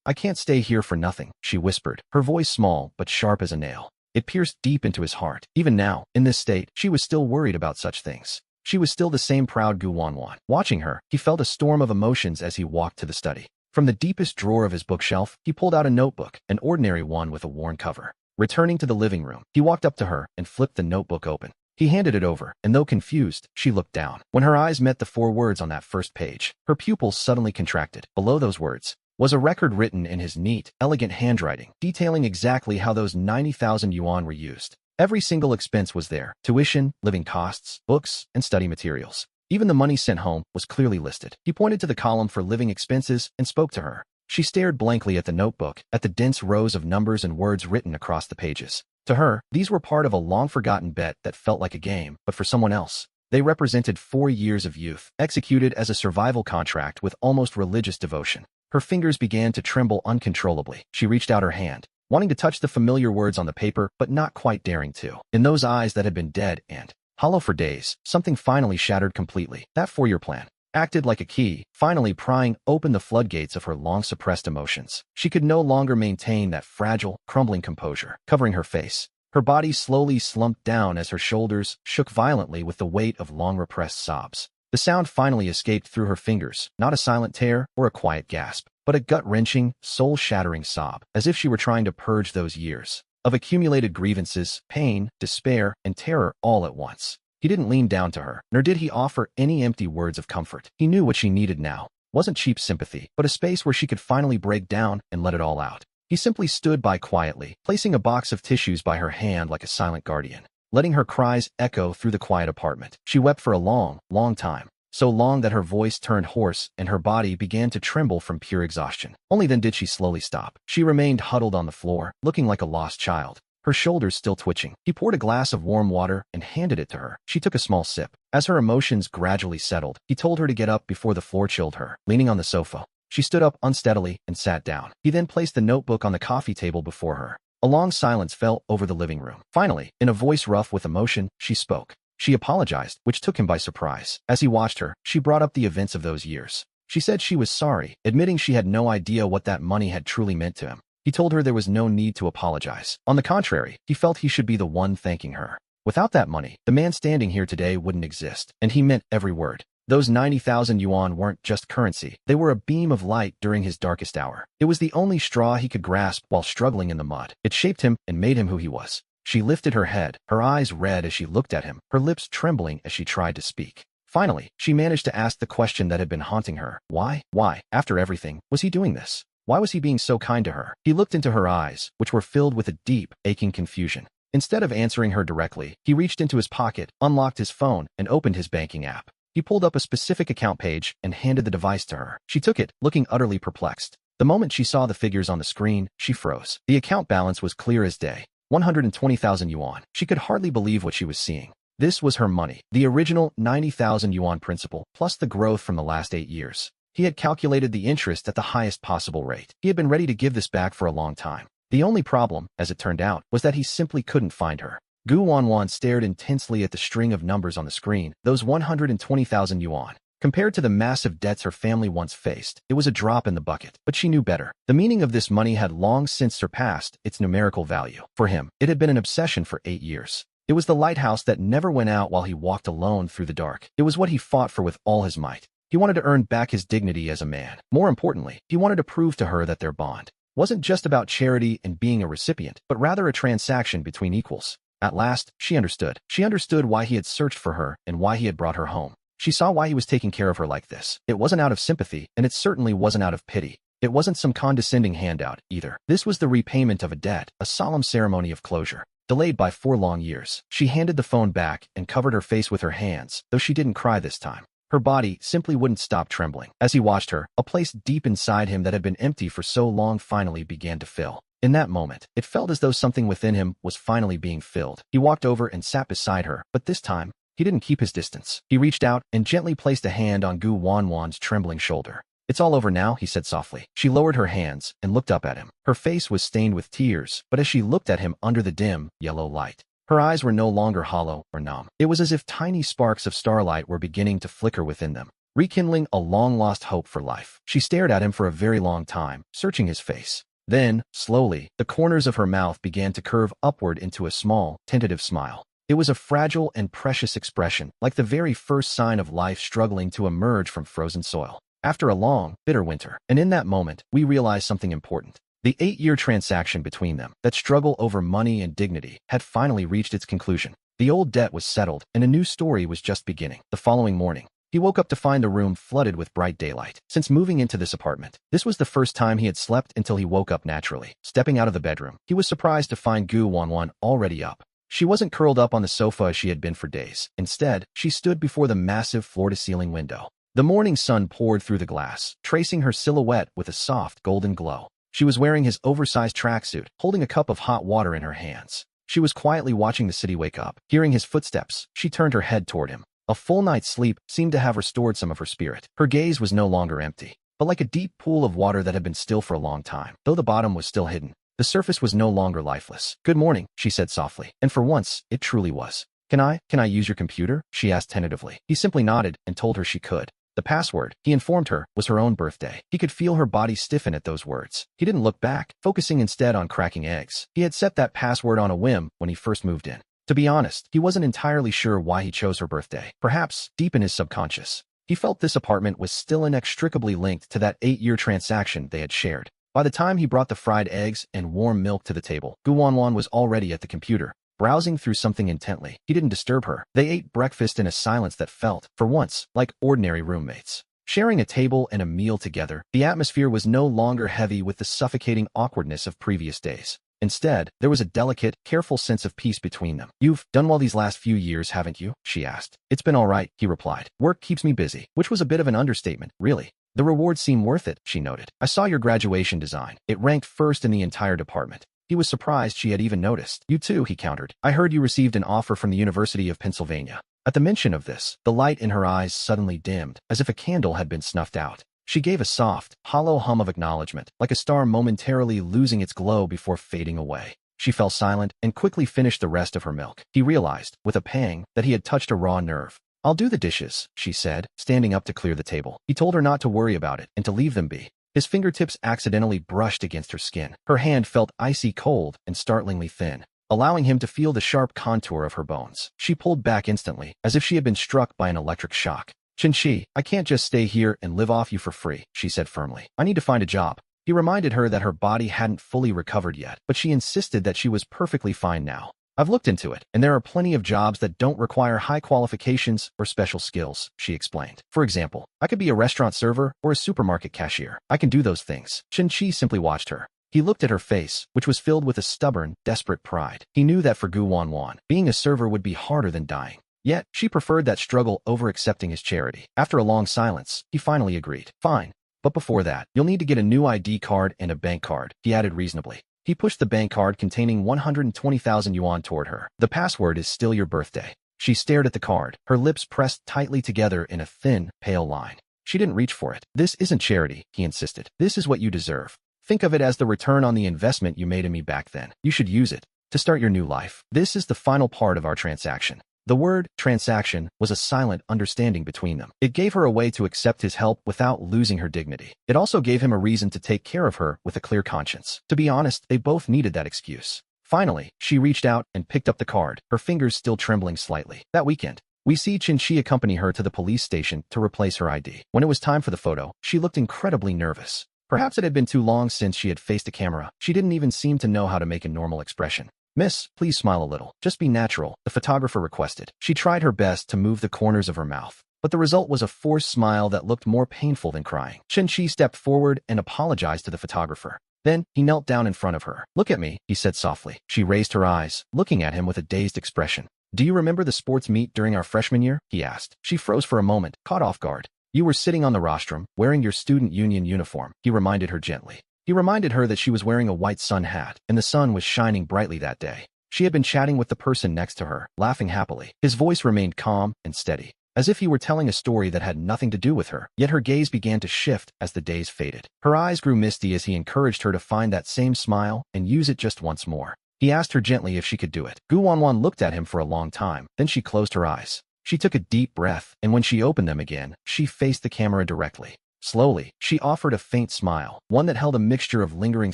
Speaker 1: I can't stay here for nothing," she whispered, her voice small but sharp as a nail. It pierced deep into his heart. Even now, in this state, she was still worried about such things. She was still the same proud Gu Wanwan. Watching her, he felt a storm of emotions as he walked to the study. From the deepest drawer of his bookshelf, he pulled out a notebook, an ordinary one with a worn cover. Returning to the living room, he walked up to her and flipped the notebook open. He handed it over, and though confused, she looked down. When her eyes met the 4 words on that first page, her pupils suddenly contracted. Below those words was a record written in his neat, elegant handwriting, detailing exactly how those 90,000 yuan were used. Every single expense was there: tuition, living costs, books, and study materials. Even the money sent home was clearly listed. He pointed to the column for living expenses and spoke to her. She stared blankly at the notebook, at the dense rows of numbers and words written across the pages. To her, these were part of a long-forgotten bet that felt like a game, but for someone else, they represented 4 years of youth, executed as a survival contract with almost religious devotion. Her fingers began to tremble uncontrollably. She reached out her hand, wanting to touch the familiar words on the paper, but not quite daring to. In those eyes that had been dead and hollow for days, something finally shattered completely. That 4-year plan acted like a key, finally prying open the floodgates of her long-suppressed emotions. She could no longer maintain that fragile, crumbling composure. Covering her face, her body slowly slumped down as her shoulders shook violently with the weight of long-repressed sobs. The sound finally escaped through her fingers, not a silent tear or a quiet gasp, but a gut-wrenching, soul-shattering sob, as if she were trying to purge those years of accumulated grievances, pain, despair, and terror all at once. He didn't lean down to her, nor did he offer any empty words of comfort. He knew what she needed now wasn't cheap sympathy, but a space where she could finally break down and let it all out. He simply stood by quietly, placing a box of tissues by her hand like a silent guardian, letting her cries echo through the quiet apartment. She wept for a long, long time, so long that her voice turned hoarse and her body began to tremble from pure exhaustion. Only then did she slowly stop. She remained huddled on the floor, looking like a lost child, her shoulders still twitching. He poured a glass of warm water and handed it to her. She took a small sip. As her emotions gradually settled, he told her to get up before the floor chilled her. Leaning on the sofa, she stood up unsteadily and sat down. He then placed the notebook on the coffee table before her. A long silence fell over the living room. Finally, in a voice rough with emotion, she spoke. She apologized, which took him by surprise. As he watched her, she brought up the events of those years. She said she was sorry, admitting she had no idea what that money had truly meant to him. He told her there was no need to apologize. On the contrary, he felt he should be the one thanking her. Without that money, the man standing here today wouldn't exist, and he meant every word. Those 90,000 yuan weren't just currency. They were a beam of light during his darkest hour. It was the only straw he could grasp while struggling in the mud. It shaped him and made him who he was. She lifted her head, her eyes red as she looked at him, her lips trembling as she tried to speak. Finally, she managed to ask the question that had been haunting her. Why, after everything, was he doing this? Why was he being so kind to her? He looked into her eyes, which were filled with a deep, aching confusion. Instead of answering her directly, he reached into his pocket, unlocked his phone, and opened his banking app. He pulled up a specific account page and handed the device to her. She took it, looking utterly perplexed. The moment she saw the figures on the screen, she froze. The account balance was clear as day. 120,000 yuan. She could hardly believe what she was seeing. This was her money, the original 90,000 yuan principal, plus the growth from the last 8 years. He had calculated the interest at the highest possible rate. He had been ready to give this back for a long time. The only problem, as it turned out, was that he simply couldn't find her. Gu Wanwan stared intensely at the string of numbers on the screen, those 120,000 yuan. Compared to the massive debts her family once faced, it was a drop in the bucket, but she knew better. The meaning of this money had long since surpassed its numerical value. For him, it had been an obsession for 8 years. It was the lighthouse that never went out while he walked alone through the dark. It was what he fought for with all his might. He wanted to earn back his dignity as a man. More importantly, he wanted to prove to her that their bond wasn't just about charity and being a recipient, but rather a transaction between equals. At last, she understood. She understood why he had searched for her and why he had brought her home. She saw why he was taking care of her like this. It wasn't out of sympathy, and it certainly wasn't out of pity. It wasn't some condescending handout, either. This was the repayment of a debt, a solemn ceremony of closure, delayed by 4 long years. She handed the phone back and covered her face with her hands, though she didn't cry this time. Her body simply wouldn't stop trembling. As he watched her, a place deep inside him that had been empty for so long finally began to fill. In that moment, it felt as though something within him was finally being filled. He walked over and sat beside her, but this time, he didn't keep his distance. He reached out and gently placed a hand on Gu Wanwan's trembling shoulder. "It's all over now," he said softly. She lowered her hands and looked up at him. Her face was stained with tears, but as she looked at him under the dim, yellow light, her eyes were no longer hollow or numb. It was as if tiny sparks of starlight were beginning to flicker within them, rekindling a long-lost hope for life. She stared at him for a very long time, searching his face. Then, slowly, the corners of her mouth began to curve upward into a small, tentative smile. It was a fragile and precious expression, like the very first sign of life struggling to emerge from frozen soil. After a long, bitter winter, and in that moment, we realized something important. The 8-year transaction between them, that struggle over money and dignity, had finally reached its conclusion. The old debt was settled, and a new story was just beginning. The following morning, he woke up to find the room flooded with bright daylight. Since moving into this apartment, this was the first time he had slept until he woke up naturally. Stepping out of the bedroom, he was surprised to find Gu Wanwan already up. She wasn't curled up on the sofa as she had been for days. Instead, she stood before the massive floor-to-ceiling window. The morning sun poured through the glass, tracing her silhouette with a soft, golden glow. She was wearing his oversized tracksuit, holding a cup of hot water in her hands. She was quietly watching the city wake up. Hearing his footsteps, she turned her head toward him. A full night's sleep seemed to have restored some of her spirit. Her gaze was no longer empty, but like a deep pool of water that had been still for a long time. Though the bottom was still hidden, the surface was no longer lifeless. "Good morning," she said softly, and for once, it truly was. Can I use your computer?" she asked tentatively. He simply nodded and told her she could. The password, he informed her, was her own birthday. He could feel her body stiffen at those words. He didn't look back, focusing instead on cracking eggs. He had set that password on a whim when he first moved in. To be honest, he wasn't entirely sure why he chose her birthday. Perhaps, deep in his subconscious, he felt this apartment was still inextricably linked to that 8-year transaction they had shared. By the time he brought the fried eggs and warm milk to the table, Gu Wanwan was already at the computer, browsing through something intently. He didn't disturb her. They ate breakfast in a silence that felt, for once, like ordinary roommates. Sharing a table and a meal together, the atmosphere was no longer heavy with the suffocating awkwardness of previous days. Instead, there was a delicate, careful sense of peace between them. "You've done well these last few years, haven't you?" she asked. "It's been all right," he replied. "Work keeps me busy," which was a bit of an understatement, really. "The rewards seem worth it," she noted. "I saw your graduation design. It ranked first in the entire department." He was surprised she had even noticed. "You too," he countered. "I heard you received an offer from the University of Pennsylvania." At the mention of this, the light in her eyes suddenly dimmed, as if a candle had been snuffed out. She gave a soft, hollow hum of acknowledgement, like a star momentarily losing its glow before fading away. She fell silent and quickly finished the rest of her milk. He realized, with a pang, that he had touched a raw nerve. "I'll do the dishes," she said, standing up to clear the table. He told her not to worry about it and to leave them be. His fingertips accidentally brushed against her skin. Her hand felt icy cold and startlingly thin, allowing him to feel the sharp contour of her bones. She pulled back instantly, as if she had been struck by an electric shock. "Chin-Chi, I can't just stay here and live off you for free," she said firmly. "I need to find a job." He reminded her that her body hadn't fully recovered yet, but she insisted that she was perfectly fine now. "I've looked into it, and there are plenty of jobs that don't require high qualifications or special skills," she explained. "For example, I could be a restaurant server or a supermarket cashier. I can do those things." Chin-Chi simply watched her. He looked at her face, which was filled with a stubborn, desperate pride. He knew that for Gu Wanwan, being a server would be harder than dying. Yet, she preferred that struggle over accepting his charity. After a long silence, he finally agreed. "Fine. But before that, you'll need to get a new ID card and a bank card," he added reasonably. He pushed the bank card containing 120,000 yuan toward her. "The password is still your birthday." She stared at the card, her lips pressed tightly together in a thin, pale line. She didn't reach for it. "This isn't charity," he insisted. "This is what you deserve. Think of it as the return on the investment you made in me back then. You should use it to start your new life. This is the final part of our transaction." The word transaction was a silent understanding between them. It gave her a way to accept his help without losing her dignity. It also gave him a reason to take care of her with a clear conscience. To be honest, they both needed that excuse. Finally, she reached out and picked up the card, her fingers still trembling slightly. That weekend, we see Chin-Chi accompany her to the police station to replace her ID. When it was time for the photo, she looked incredibly nervous. Perhaps it had been too long since she had faced a camera. She didn't even seem to know how to make a normal expression. "Miss, please smile a little. Just be natural," the photographer requested. She tried her best to move the corners of her mouth, but the result was a forced smile that looked more painful than crying. Chin-Chi stepped forward and apologized to the photographer. Then, he knelt down in front of her. "Look at me," he said softly. She raised her eyes, looking at him with a dazed expression. "Do you remember the sports meet during our freshman year?" he asked. She froze for a moment, caught off guard. "You were sitting on the rostrum, wearing your student union uniform," he reminded her gently. He reminded her that she was wearing a white sun hat, and the sun was shining brightly that day. She had been chatting with the person next to her, laughing happily. His voice remained calm and steady, as if he were telling a story that had nothing to do with her. Yet her gaze began to shift as the days faded. Her eyes grew misty as he encouraged her to find that same smile and use it just once more. He asked her gently if she could do it. Gu Wanwan looked at him for a long time, then she closed her eyes. She took a deep breath, and when she opened them again, she faced the camera directly. Slowly, she offered a faint smile, one that held a mixture of lingering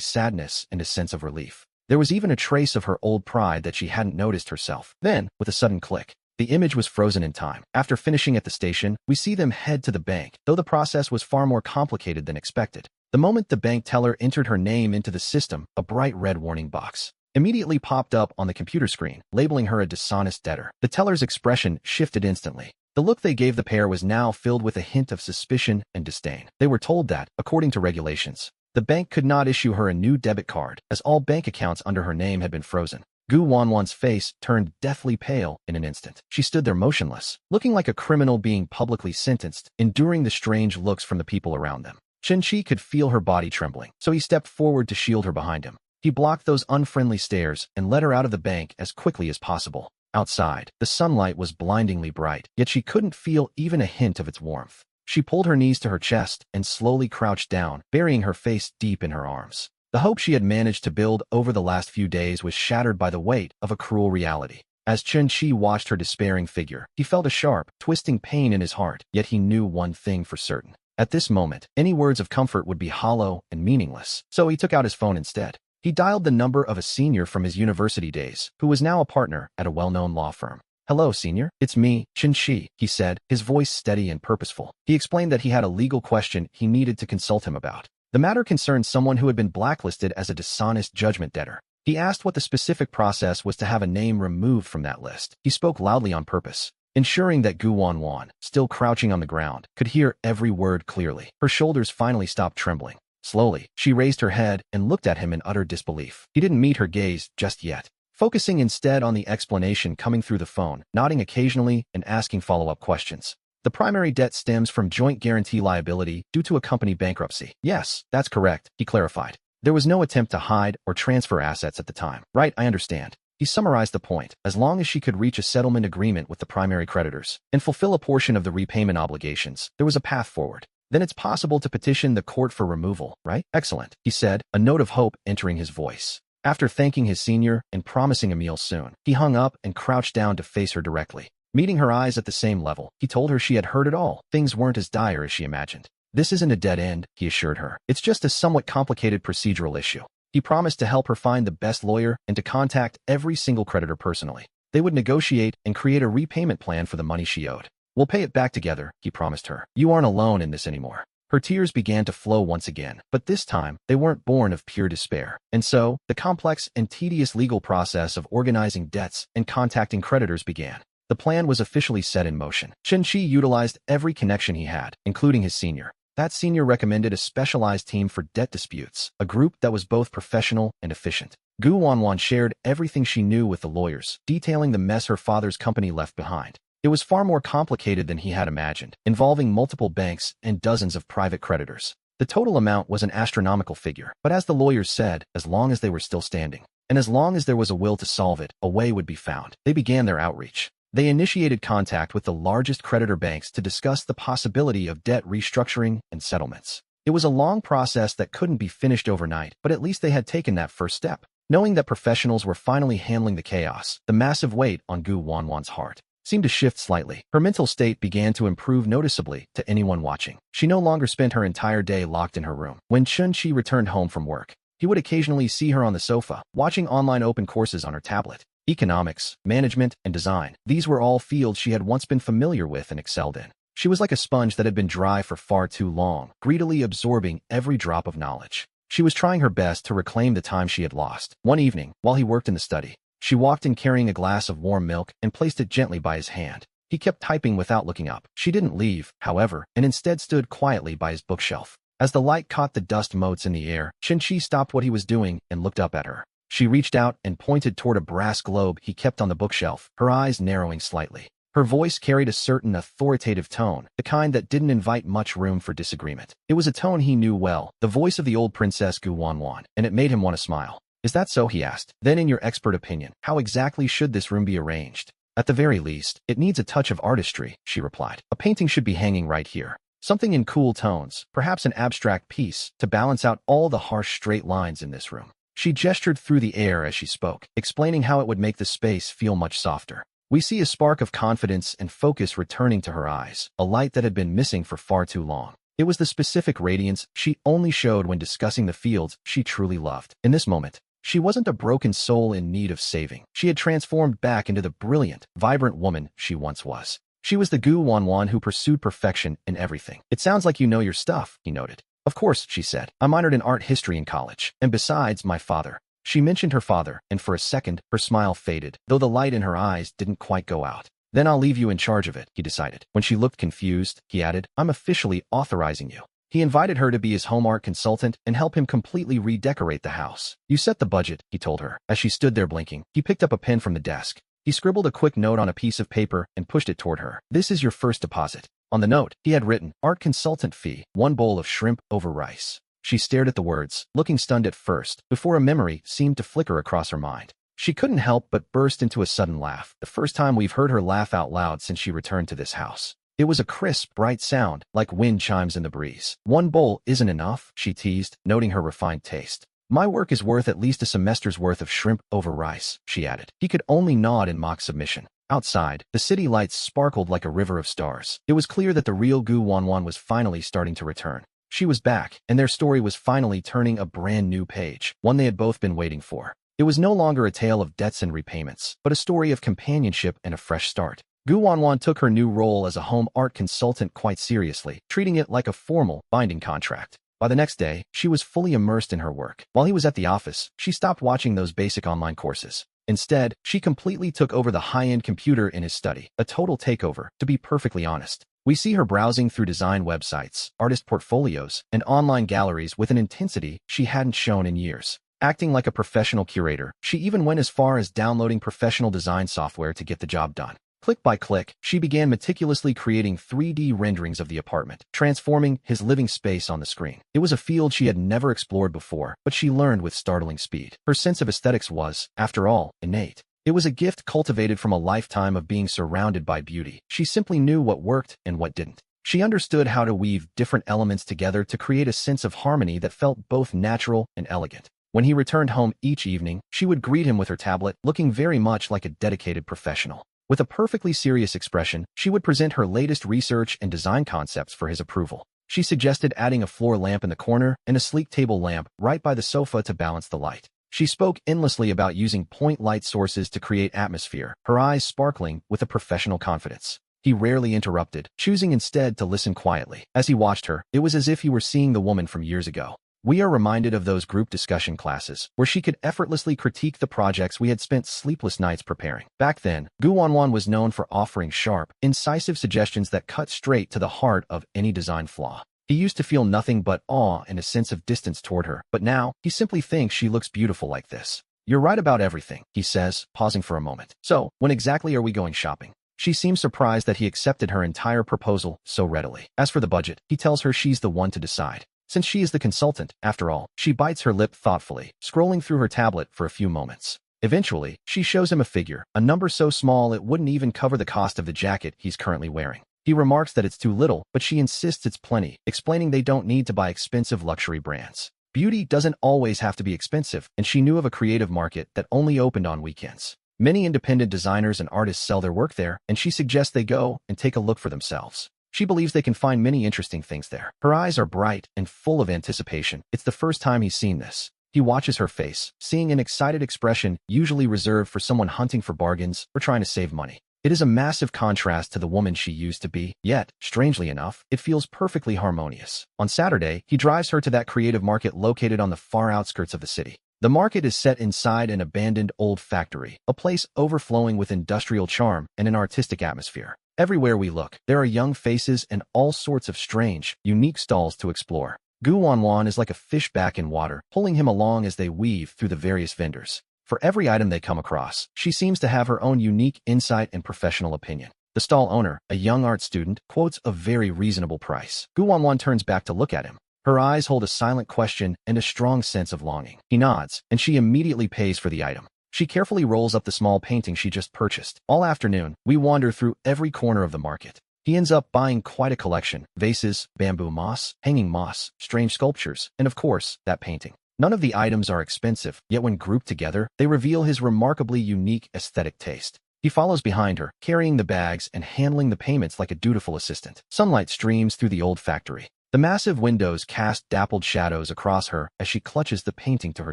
Speaker 1: sadness and a sense of relief. There was even a trace of her old pride that she hadn't noticed herself. Then, with a sudden click, the image was frozen in time. After finishing at the station, we see them head to the bank, though the process was far more complicated than expected. The moment the bank teller entered her name into the system, a bright red warning box immediately popped up on the computer screen, labeling her a dishonest debtor. The teller's expression shifted instantly. The look they gave the pair was now filled with a hint of suspicion and disdain. They were told that, according to regulations, the bank could not issue her a new debit card, as all bank accounts under her name had been frozen. Gu Wanwan's face turned deathly pale in an instant. She stood there motionless, looking like a criminal being publicly sentenced, enduring the strange looks from the people around them. Chen-Chi could feel her body trembling, so he stepped forward to shield her behind him. He blocked those unfriendly stares and led her out of the bank as quickly as possible. Outside, the sunlight was blindingly bright, yet she couldn't feel even a hint of its warmth. She pulled her knees to her chest and slowly crouched down, burying her face deep in her arms. The hope she had managed to build over the last few days was shattered by the weight of a cruel reality. As Chen-Chi watched her despairing figure, he felt a sharp, twisting pain in his heart, yet he knew one thing for certain. At this moment, any words of comfort would be hollow and meaningless, so he took out his phone instead. He dialed the number of a senior from his university days, who was now a partner at a well-known law firm. "Hello, senior. It's me, Chen-Chi," he said, his voice steady and purposeful. He explained that he had a legal question he needed to consult him about. The matter concerned someone who had been blacklisted as a dishonest judgment debtor. He asked what the specific process was to have a name removed from that list. He spoke loudly on purpose, ensuring that Gu Wanwan, still crouching on the ground, could hear every word clearly. Her shoulders finally stopped trembling. Slowly, she raised her head and looked at him in utter disbelief. He didn't meet her gaze just yet, focusing instead on the explanation coming through the phone, nodding occasionally and asking follow-up questions. "The primary debt stems from joint guarantee liability due to a company bankruptcy." "Yes, that's correct," he clarified. "There was no attempt to hide or transfer assets at the time." "Right, I understand." He summarized the point. As long as she could reach a settlement agreement with the primary creditors and fulfill a portion of the repayment obligations, there was a path forward. "Then it's possible to petition the court for removal, right?" "Excellent," he said, a note of hope entering his voice. After thanking his senior and promising a meal soon, he hung up and crouched down to face her directly. Meeting her eyes at the same level, he told her she had heard it all. Things weren't as dire as she imagined. "This isn't a dead end," he assured her. "It's just a somewhat complicated procedural issue." He promised to help her find the best lawyer and to contact every single creditor personally. They would negotiate and create a repayment plan for the money she owed. "We'll pay it back together," he promised her. "You aren't alone in this anymore." Her tears began to flow once again, but this time, they weren't born of pure despair. And so, the complex and tedious legal process of organizing debts and contacting creditors began. The plan was officially set in motion. Chen-Chi utilized every connection he had, including his senior. That senior recommended a specialized team for debt disputes, a group that was both professional and efficient. Gu Wanwan shared everything she knew with the lawyers, detailing the mess her father's company left behind. It was far more complicated than he had imagined, involving multiple banks and dozens of private creditors. The total amount was an astronomical figure, but as the lawyers said, as long as they were still standing, and as long as there was a will to solve it, a way would be found. They began their outreach. They initiated contact with the largest creditor banks to discuss the possibility of debt restructuring and settlements. It was a long process that couldn't be finished overnight, but at least they had taken that first step. Knowing that professionals were finally handling the chaos, the massive weight on Gu Wanwan's heart seemed to shift slightly. Her mental state began to improve noticeably to anyone watching. She no longer spent her entire day locked in her room. When Chen-Chi returned home from work, he would occasionally see her on the sofa, watching online open courses on her tablet. Economics, management, and design. These were all fields she had once been familiar with and excelled in. She was like a sponge that had been dry for far too long, greedily absorbing every drop of knowledge. She was trying her best to reclaim the time she had lost. One evening, while he worked in the study, she walked in carrying a glass of warm milk and placed it gently by his hand. He kept typing without looking up. She didn't leave, however, and instead stood quietly by his bookshelf. As the light caught the dust motes in the air, Chen-Chi stopped what he was doing and looked up at her. She reached out and pointed toward a brass globe he kept on the bookshelf, her eyes narrowing slightly. Her voice carried a certain authoritative tone, the kind that didn't invite much room for disagreement. It was a tone he knew well, the voice of the old Princess Gu Wanwan, and it made him want to smile. "Is that so?" he asked. "Then in your expert opinion, how exactly should this room be arranged?" "At the very least, it needs a touch of artistry," she replied. "A painting should be hanging right here. Something in cool tones, perhaps an abstract piece, to balance out all the harsh straight lines in this room." She gestured through the air as she spoke, explaining how it would make the space feel much softer. We see a spark of confidence and focus returning to her eyes, a light that had been missing for far too long. It was the specific radiance she only showed when discussing the fields she truly loved. In this moment, she wasn't a broken soul in need of saving. She had transformed back into the brilliant, vibrant woman she once was. She was the Gu Wanwan who pursued perfection in everything. "It sounds like you know your stuff," he noted. "Of course," she said. "I minored in art history in college. And besides, my father." She mentioned her father, and for a second, her smile faded, though the light in her eyes didn't quite go out. "Then I'll leave you in charge of it," he decided. When she looked confused, he added, "I'm officially authorizing you." He invited her to be his home art consultant and help him completely redecorate the house. "You set the budget," he told her. As she stood there blinking, he picked up a pen from the desk. He scribbled a quick note on a piece of paper and pushed it toward her. "This is your first deposit." On the note, he had written, "Art consultant fee, 1 bowl of shrimp over rice." She stared at the words, looking stunned at first, before a memory seemed to flicker across her mind. She couldn't help but burst into a sudden laugh, the first time we've heard her laugh out loud since she returned to this house. It was a crisp, bright sound, like wind chimes in the breeze. "1 bowl isn't enough," she teased, noting her refined taste. "My work is worth at least a semester's worth of shrimp over rice," she added. He could only nod in mock submission. Outside, the city lights sparkled like a river of stars. It was clear that the real Gu Wanwan was finally starting to return. She was back, and their story was finally turning a brand new page, one they had both been waiting for. It was no longer a tale of debts and repayments, but a story of companionship and a fresh start. Gu Wanwan took her new role as a home art consultant quite seriously, treating it like a formal, binding contract. By the next day, she was fully immersed in her work. While he was at the office, she stopped watching those basic online courses. Instead, she completely took over the high-end computer in his study, a total takeover, to be perfectly honest. We see her browsing through design websites, artist portfolios, and online galleries with an intensity she hadn't shown in years. Acting like a professional curator, she even went as far as downloading professional design software to get the job done. Click by click, she began meticulously creating 3D renderings of the apartment, transforming his living space on the screen. It was a field she had never explored before, but she learned with startling speed. Her sense of aesthetics was, after all, innate. It was a gift cultivated from a lifetime of being surrounded by beauty. She simply knew what worked and what didn't. She understood how to weave different elements together to create a sense of harmony that felt both natural and elegant. When he returned home each evening, she would greet him with her tablet, looking very much like a dedicated professional. With a perfectly serious expression, she would present her latest research and design concepts for his approval. She suggested adding a floor lamp in the corner and a sleek table lamp right by the sofa to balance the light. She spoke endlessly about using point light sources to create atmosphere, her eyes sparkling with a professional confidence. He rarely interrupted, choosing instead to listen quietly. As he watched her, it was as if he were seeing the woman from years ago. We are reminded of those group discussion classes, where she could effortlessly critique the projects we had spent sleepless nights preparing. Back then, Gu Wanwan was known for offering sharp, incisive suggestions that cut straight to the heart of any design flaw. He used to feel nothing but awe and a sense of distance toward her, but now, he simply thinks she looks beautiful like this. "You're right about everything," he says, pausing for a moment. "So, when exactly are we going shopping?" She seems surprised that he accepted her entire proposal so readily. As for the budget, he tells her she's the one to decide. Since she is the consultant, after all, she bites her lip thoughtfully, scrolling through her tablet for a few moments. Eventually, she shows him a figure, a number so small it wouldn't even cover the cost of the jacket he's currently wearing. He remarks that it's too little, but she insists it's plenty, explaining they don't need to buy expensive luxury brands. Beauty doesn't always have to be expensive, and she knew of a creative market that only opened on weekends. Many independent designers and artists sell their work there, and she suggests they go and take a look for themselves. She believes they can find many interesting things there. Her eyes are bright and full of anticipation. It's the first time he's seen this. He watches her face, seeing an excited expression usually reserved for someone hunting for bargains or trying to save money. It is a massive contrast to the woman she used to be, yet, strangely enough, it feels perfectly harmonious. On Saturday, he drives her to that creative market located on the far outskirts of the city. The market is set inside an abandoned old factory, a place overflowing with industrial charm and an artistic atmosphere. Everywhere we look, there are young faces and all sorts of strange, unique stalls to explore. Gu Wanwan is like a fish back in water, pulling him along as they weave through the various vendors. For every item they come across, she seems to have her own unique insight and professional opinion. The stall owner, a young art student, quotes a very reasonable price. Gu Wanwan turns back to look at him. Her eyes hold a silent question and a strong sense of longing. He nods, and she immediately pays for the item. She carefully rolls up the small painting she just purchased. All afternoon, we wander through every corner of the market. He ends up buying quite a collection: vases, bamboo moss, hanging moss, strange sculptures, and of course, that painting. None of the items are expensive, yet when grouped together, they reveal his remarkably unique aesthetic taste. He follows behind her, carrying the bags and handling the payments like a dutiful assistant. Sunlight streams through the old factory. The massive windows cast dappled shadows across her as she clutches the painting to her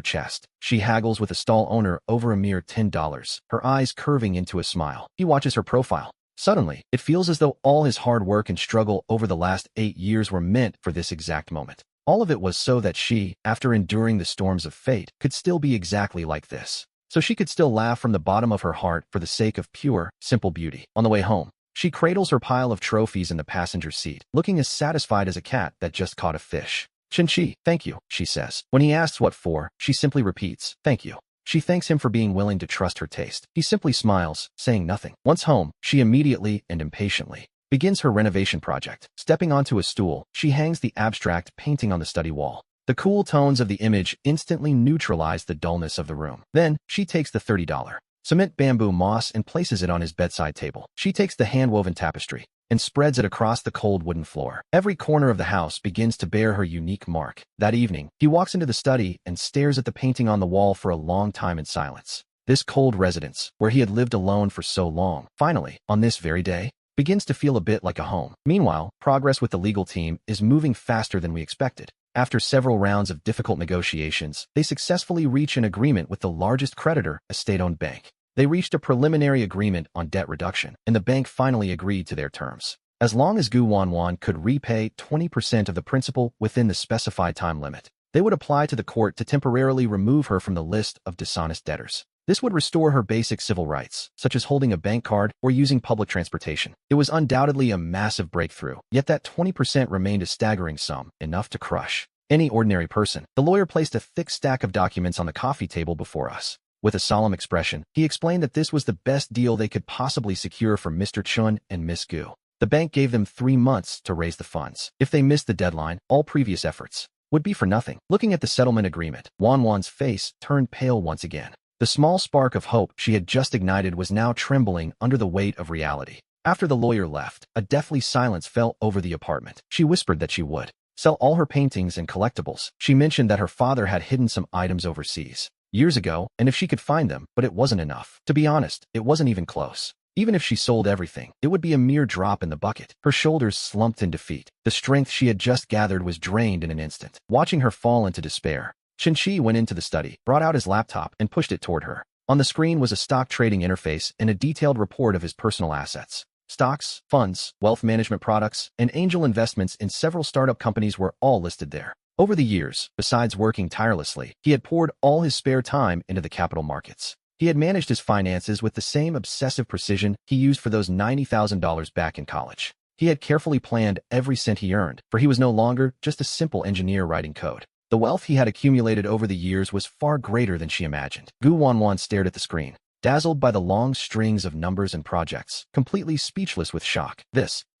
Speaker 1: chest. She haggles with the stall owner over a mere $10, her eyes curving into a smile. He watches her profile. Suddenly, it feels as though all his hard work and struggle over the last 8 years were meant for this exact moment. All of it was so that she, after enduring the storms of fate, could still be exactly like this. So she could still laugh from the bottom of her heart for the sake of pure, simple beauty. On the way home, she cradles her pile of trophies in the passenger seat, looking as satisfied as a cat that just caught a fish. "Chin-chi, thank you," she says. When he asks what for, she simply repeats, "Thank you." She thanks him for being willing to trust her taste. He simply smiles, saying nothing. Once home, she immediately and impatiently begins her renovation project. Stepping onto a stool, she hangs the abstract painting on the study wall. The cool tones of the image instantly neutralize the dullness of the room. Then, she takes the $30 cement bamboo moss and places it on his bedside table. She takes the hand-woven tapestry and spreads it across the cold wooden floor. Every corner of the house begins to bear her unique mark. That evening, he walks into the study and stares at the painting on the wall for a long time in silence. This cold residence, where he had lived alone for so long, finally, on this very day, begins to feel a bit like a home. Meanwhile, progress with the legal team is moving faster than we expected. After several rounds of difficult negotiations, they successfully reach an agreement with the largest creditor, a state-owned bank. They reached a preliminary agreement on debt reduction, and the bank finally agreed to their terms. As long as Gu Wanwan could repay 20% of the principal within the specified time limit, they would apply to the court to temporarily remove her from the list of dishonest debtors. This would restore her basic civil rights, such as holding a bank card or using public transportation. It was undoubtedly a massive breakthrough, yet that 20% remained a staggering sum, enough to crush any ordinary person. The lawyer placed a thick stack of documents on the coffee table before us. With a solemn expression, he explained that this was the best deal they could possibly secure for Mr. Chun and Miss Gu. The bank gave them 3 months to raise the funds. If they missed the deadline, all previous efforts would be for nothing. Looking at the settlement agreement, Wanwan's face turned pale once again. The small spark of hope she had just ignited was now trembling under the weight of reality. After the lawyer left, a deathly silence fell over the apartment. She whispered that she would sell all her paintings and collectibles. She mentioned that her father had hidden some items overseas years ago, and if she could find them, but it wasn't enough. To be honest, it wasn't even close. Even if she sold everything, it would be a mere drop in the bucket. Her shoulders slumped in defeat. The strength she had just gathered was drained in an instant. Watching her fall into despair, Chin-chi went into the study, brought out his laptop, and pushed it toward her. On the screen was a stock trading interface and a detailed report of his personal assets. Stocks, funds, wealth management products, and angel investments in several startup companies were all listed there. Over the years, besides working tirelessly, he had poured all his spare time into the capital markets. He had managed his finances with the same obsessive precision he used for those $90,000 back in college. He had carefully planned every cent he earned, for he was no longer just a simple engineer writing code. The wealth he had accumulated over the years was far greater than she imagined. Gu Wanwan stared at the screen, dazzled by the long strings of numbers and projects, completely speechless with shock.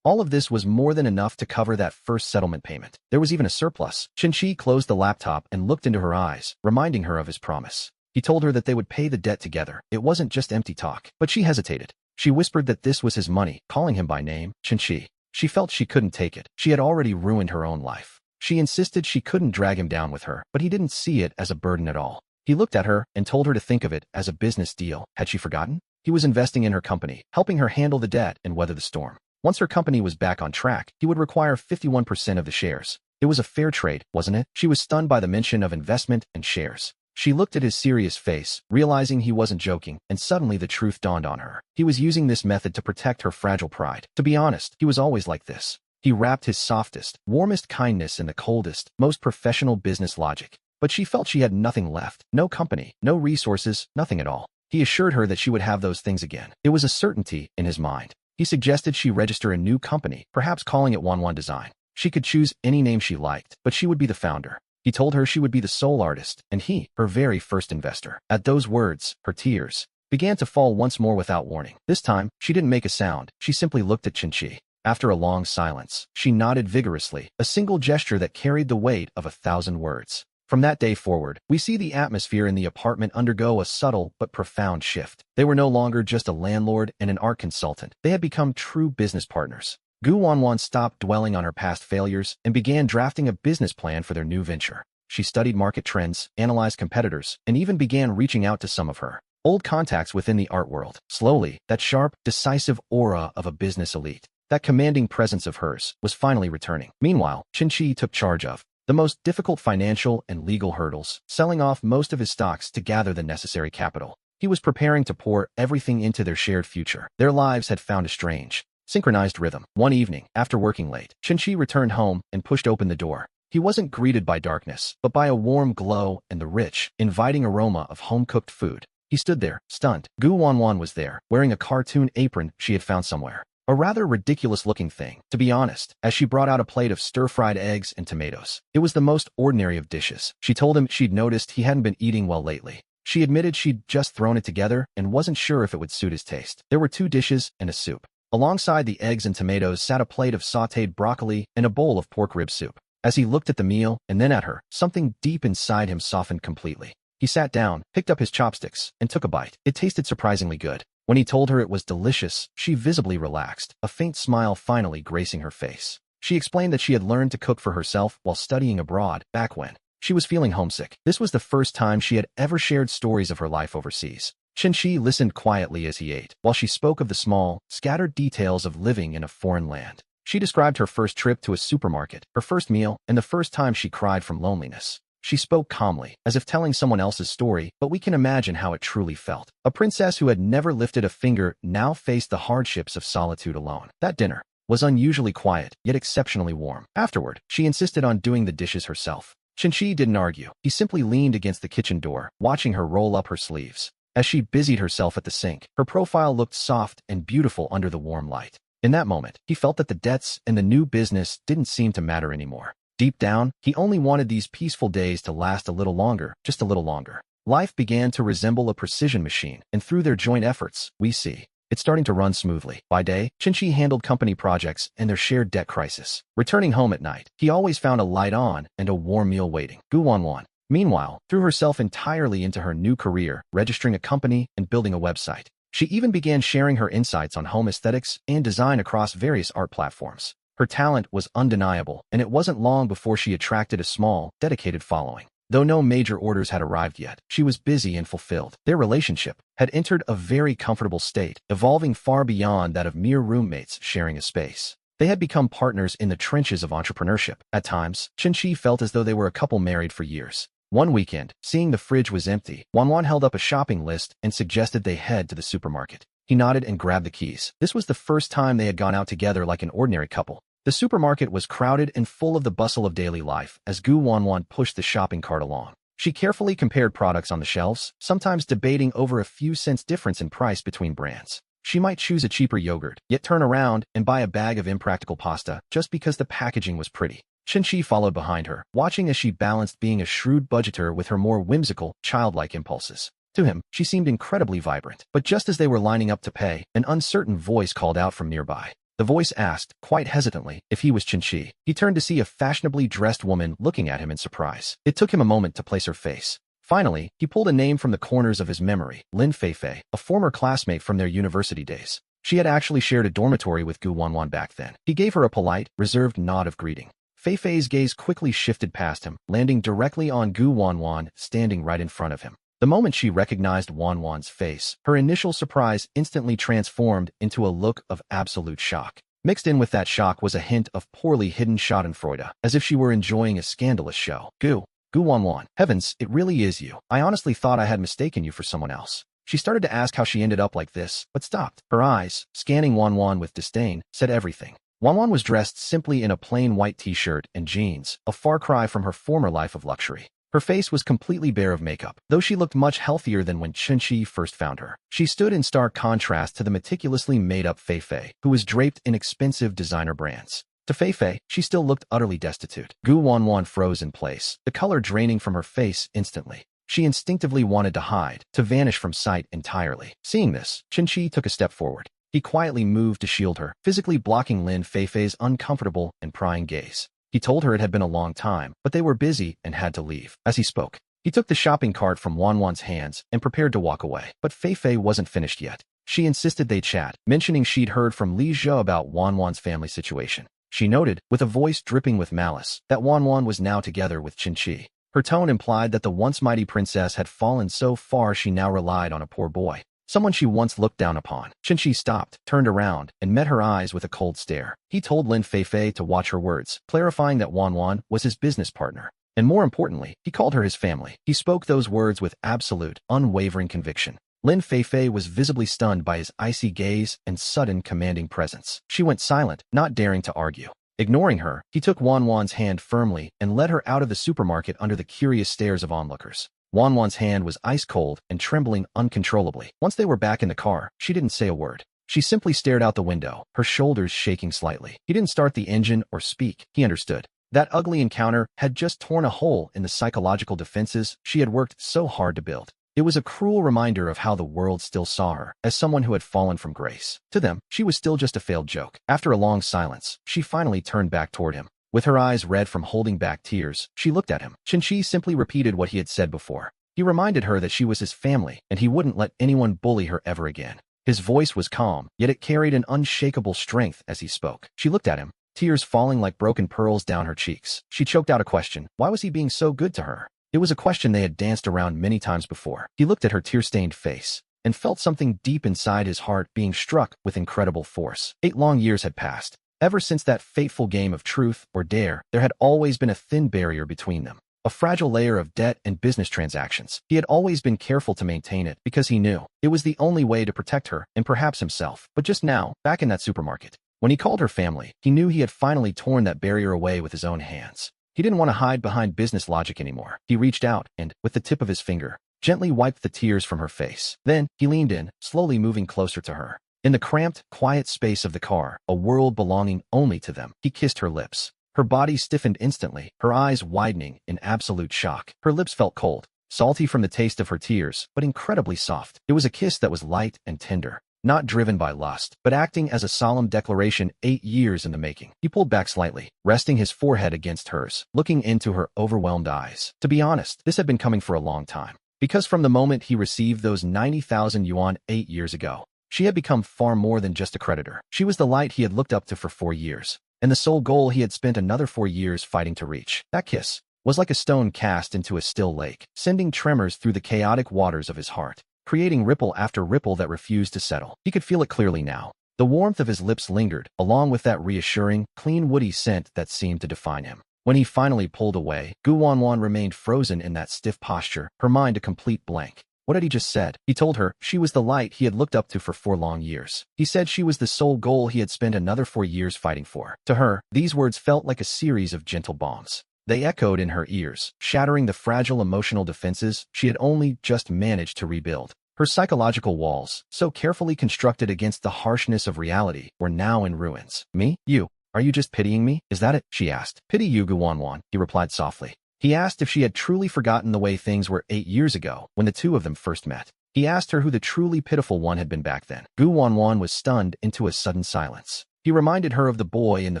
Speaker 1: All of this was more than enough to cover that first settlement payment. There was even a surplus. Chin-chi closed the laptop and looked into her eyes, reminding her of his promise. He told her that they would pay the debt together. It wasn't just empty talk. But she hesitated. She whispered that this was his money, calling him by name, Chin-chi. She felt she couldn't take it. She had already ruined her own life. She insisted she couldn't drag him down with her, but he didn't see it as a burden at all. He looked at her and told her to think of it as a business deal. Had she forgotten? He was investing in her company, helping her handle the debt and weather the storm. Once her company was back on track, he would require 51% of the shares. It was a fair trade, wasn't it? She was stunned by the mention of investment and shares. She looked at his serious face, realizing he wasn't joking, and suddenly the truth dawned on her. He was using this method to protect her fragile pride. To be honest, he was always like this. He wrapped his softest, warmest kindness in the coldest, most professional business logic. But she felt she had nothing left. No company, no resources, nothing at all. He assured her that she would have those things again. It was a certainty in his mind. He suggested she register a new company, perhaps calling it Wanwan Design. She could choose any name she liked, but she would be the founder. He told her she would be the sole artist, and he, her very first investor. At those words, her tears began to fall once more without warning. This time, she didn't make a sound. She simply looked at Chin-chi. After a long silence, she nodded vigorously, a single gesture that carried the weight of 1,000 words. From that day forward, we see the atmosphere in the apartment undergo a subtle but profound shift. They were no longer just a landlord and an art consultant. They had become true business partners. Gu Wanwan stopped dwelling on her past failures and began drafting a business plan for their new venture. She studied market trends, analyzed competitors, and even began reaching out to some of her old contacts within the art world. Slowly, that sharp, decisive aura of a business elite, That commanding presence of hers was finally returning. Meanwhile, Qinqi took charge of the most difficult financial and legal hurdles, selling off most of his stocks to gather the necessary capital. He was preparing to pour everything into their shared future. Their lives had found a strange, synchronized rhythm. One evening, after working late, Qinqi returned home and pushed open the door. He wasn't greeted by darkness, but by a warm glow and the rich, inviting aroma of home-cooked food. He stood there, stunned. Gu Wanwan was there, wearing a cartoon apron she had found somewhere. A rather ridiculous-looking thing, to be honest, as she brought out a plate of stir-fried eggs and tomatoes. It was the most ordinary of dishes. She told him she'd noticed he hadn't been eating well lately. She admitted she'd just thrown it together and wasn't sure if it would suit his taste. There were 2 dishes and a soup. Alongside the eggs and tomatoes sat a plate of sautéed broccoli and a bowl of pork rib soup. As he looked at the meal and then at her, something deep inside him softened completely. He sat down, picked up his chopsticks, and took a bite. It tasted surprisingly good. When he told her it was delicious, she visibly relaxed, a faint smile finally gracing her face. She explained that she had learned to cook for herself while studying abroad, back when she was feeling homesick. This was the first time she had ever shared stories of her life overseas. Qinqi listened quietly as he ate, while she spoke of the small, scattered details of living in a foreign land. She described her first trip to a supermarket, her first meal, and the first time she cried from loneliness. She spoke calmly, as if telling someone else's story, but we can imagine how it truly felt. A princess who had never lifted a finger now faced the hardships of solitude alone. That dinner was unusually quiet, yet exceptionally warm. Afterward, she insisted on doing the dishes herself. Qinqi didn't argue. He simply leaned against the kitchen door, watching her roll up her sleeves. As she busied herself at the sink, her profile looked soft and beautiful under the warm light. In that moment, he felt that the debts and the new business didn't seem to matter anymore. Deep down, he only wanted these peaceful days to last a little longer, just a little longer. Life began to resemble a precision machine, and through their joint efforts, we see it's starting to run smoothly. By day, Qinqi handled company projects and their shared debt crisis. Returning home at night, he always found a light on and a warm meal waiting. Gu Wanwan, meanwhile, threw herself entirely into her new career, registering a company and building a website. She even began sharing her insights on home aesthetics and design across various art platforms. Her talent was undeniable, and it wasn't long before she attracted a small, dedicated following. Though no major orders had arrived yet, she was busy and fulfilled. Their relationship had entered a very comfortable state, evolving far beyond that of mere roommates sharing a space. They had become partners in the trenches of entrepreneurship. At times, Qinqi felt as though they were a couple married for years. One weekend, seeing the fridge was empty, Wanwan held up a shopping list and suggested they head to the supermarket. He nodded and grabbed the keys. This was the first time they had gone out together like an ordinary couple. The supermarket was crowded and full of the bustle of daily life as Gu Wanwan pushed the shopping cart along. She carefully compared products on the shelves, sometimes debating over a few cents difference in price between brands. She might choose a cheaper yogurt, yet turn around and buy a bag of impractical pasta just because the packaging was pretty. Qinqi followed behind her, watching as she balanced being a shrewd budgeter with her more whimsical, childlike impulses. To him, she seemed incredibly vibrant. But just as they were lining up to pay, an uncertain voice called out from nearby. The voice asked, quite hesitantly, if he was Qinqi. He turned to see a fashionably dressed woman looking at him in surprise. It took him a moment to place her face. Finally, he pulled a name from the corners of his memory, Lin Feifei, a former classmate from their university days. She had actually shared a dormitory with Gu Wanwan back then. He gave her a polite, reserved nod of greeting. Feifei's gaze quickly shifted past him, landing directly on Gu Wanwan, standing right in front of him. The moment she recognized Wanwan's face, her initial surprise instantly transformed into a look of absolute shock. Mixed in with that shock was a hint of poorly hidden schadenfreude, as if she were enjoying a scandalous show. Gu Wanwan, heavens, it really is you. I honestly thought I had mistaken you for someone else. She started to ask how she ended up like this, but stopped. Her eyes, scanning Wanwan with disdain, said everything. Wanwan was dressed simply in a plain white t-shirt and jeans, a far cry from her former life of luxury. Her face was completely bare of makeup, though she looked much healthier than when Qinqi first found her. She stood in stark contrast to the meticulously made-up Feifei, who was draped in expensive designer brands. To Feifei, she still looked utterly destitute. Gu Wanwan froze in place, the color draining from her face instantly. She instinctively wanted to hide, to vanish from sight entirely. Seeing this, Qinqi took a step forward. He quietly moved to shield her, physically blocking Lin Feifei's uncomfortable and prying gaze. He told her it had been a long time, but they were busy and had to leave. As he spoke, he took the shopping cart from Wanwan's hands and prepared to walk away. But Feifei wasn't finished yet. She insisted they chat, mentioning she'd heard from Li Zhou about Wanwan's family situation. She noted, with a voice dripping with malice, that Wanwan was now together with Qinqi. Her tone implied that the once mighty princess had fallen so far she now relied on a poor boy. someone she once looked down upon. Qinshi stopped, turned around, and met her eyes with a cold stare. He told Lin Feifei to watch her words, clarifying that Wanwan was his business partner. And more importantly, he called her his family. He spoke those words with absolute, unwavering conviction. Lin Feifei was visibly stunned by his icy gaze and sudden commanding presence. She went silent, not daring to argue. Ignoring her, he took Wanwan's hand firmly and led her out of the supermarket under the curious stares of onlookers. Wanwan's hand was ice-cold and trembling uncontrollably. Once they were back in the car, she didn't say a word. She simply stared out the window, her shoulders shaking slightly. He didn't start the engine or speak. He understood. That ugly encounter had just torn a hole in the psychological defenses she had worked so hard to build. It was a cruel reminder of how the world still saw her, as someone who had fallen from grace. To them, she was still just a failed joke. After a long silence, she finally turned back toward him. With her eyes red from holding back tears, she looked at him. Qinshi simply repeated what he had said before. He reminded her that she was his family, and he wouldn't let anyone bully her ever again. His voice was calm, yet it carried an unshakable strength as he spoke. She looked at him, tears falling like broken pearls down her cheeks. She choked out a question. Why was he being so good to her? It was a question they had danced around many times before. He looked at her tear-stained face and felt something deep inside his heart being struck with incredible force. 8 long years had passed. Ever since that fateful game of truth or dare, there had always been a thin barrier between them. A fragile layer of debt and business transactions. He had always been careful to maintain it because he knew it was the only way to protect her and perhaps himself. But just now, back in that supermarket, when he called her family, he knew he had finally torn that barrier away with his own hands. He didn't want to hide behind business logic anymore. He reached out and, with the tip of his finger, gently wiped the tears from her face. Then, he leaned in, slowly moving closer to her. In the cramped, quiet space of the car, a world belonging only to them, he kissed her lips. Her body stiffened instantly, her eyes widening in absolute shock. Her lips felt cold, salty from the taste of her tears, but incredibly soft. It was a kiss that was light and tender. Not driven by lust, but acting as a solemn declaration 8 years in the making. He pulled back slightly, resting his forehead against hers, looking into her overwhelmed eyes. To be honest, this had been coming for a long time. Because from the moment he received those 90,000 yuan 8 years ago, she had become far more than just a creditor. She was the light he had looked up to for 4 years, and the sole goal he had spent another 4 years fighting to reach. That kiss was like a stone cast into a still lake, sending tremors through the chaotic waters of his heart, creating ripple after ripple that refused to settle. He could feel it clearly now. The warmth of his lips lingered, along with that reassuring, clean woody scent that seemed to define him. When he finally pulled away, Gu Wanwan remained frozen in that stiff posture, her mind a complete blank. What had he just said? He told her she was the light he had looked up to for 4 long years. He said she was the sole goal he had spent another 4 years fighting for. To her, these words felt like a series of gentle bombs. They echoed in her ears, shattering the fragile emotional defenses she had only just managed to rebuild. Her psychological walls, so carefully constructed against the harshness of reality, were now in ruins. Me? You? Are you just pitying me? Is that it? She asked. Pity you, Gu Wanwan, he replied softly. He asked if she had truly forgotten the way things were 8 years ago, when the two of them first met. He asked her who the truly pitiful one had been back then. Gu Wanwan was stunned into a sudden silence. He reminded her of the boy in the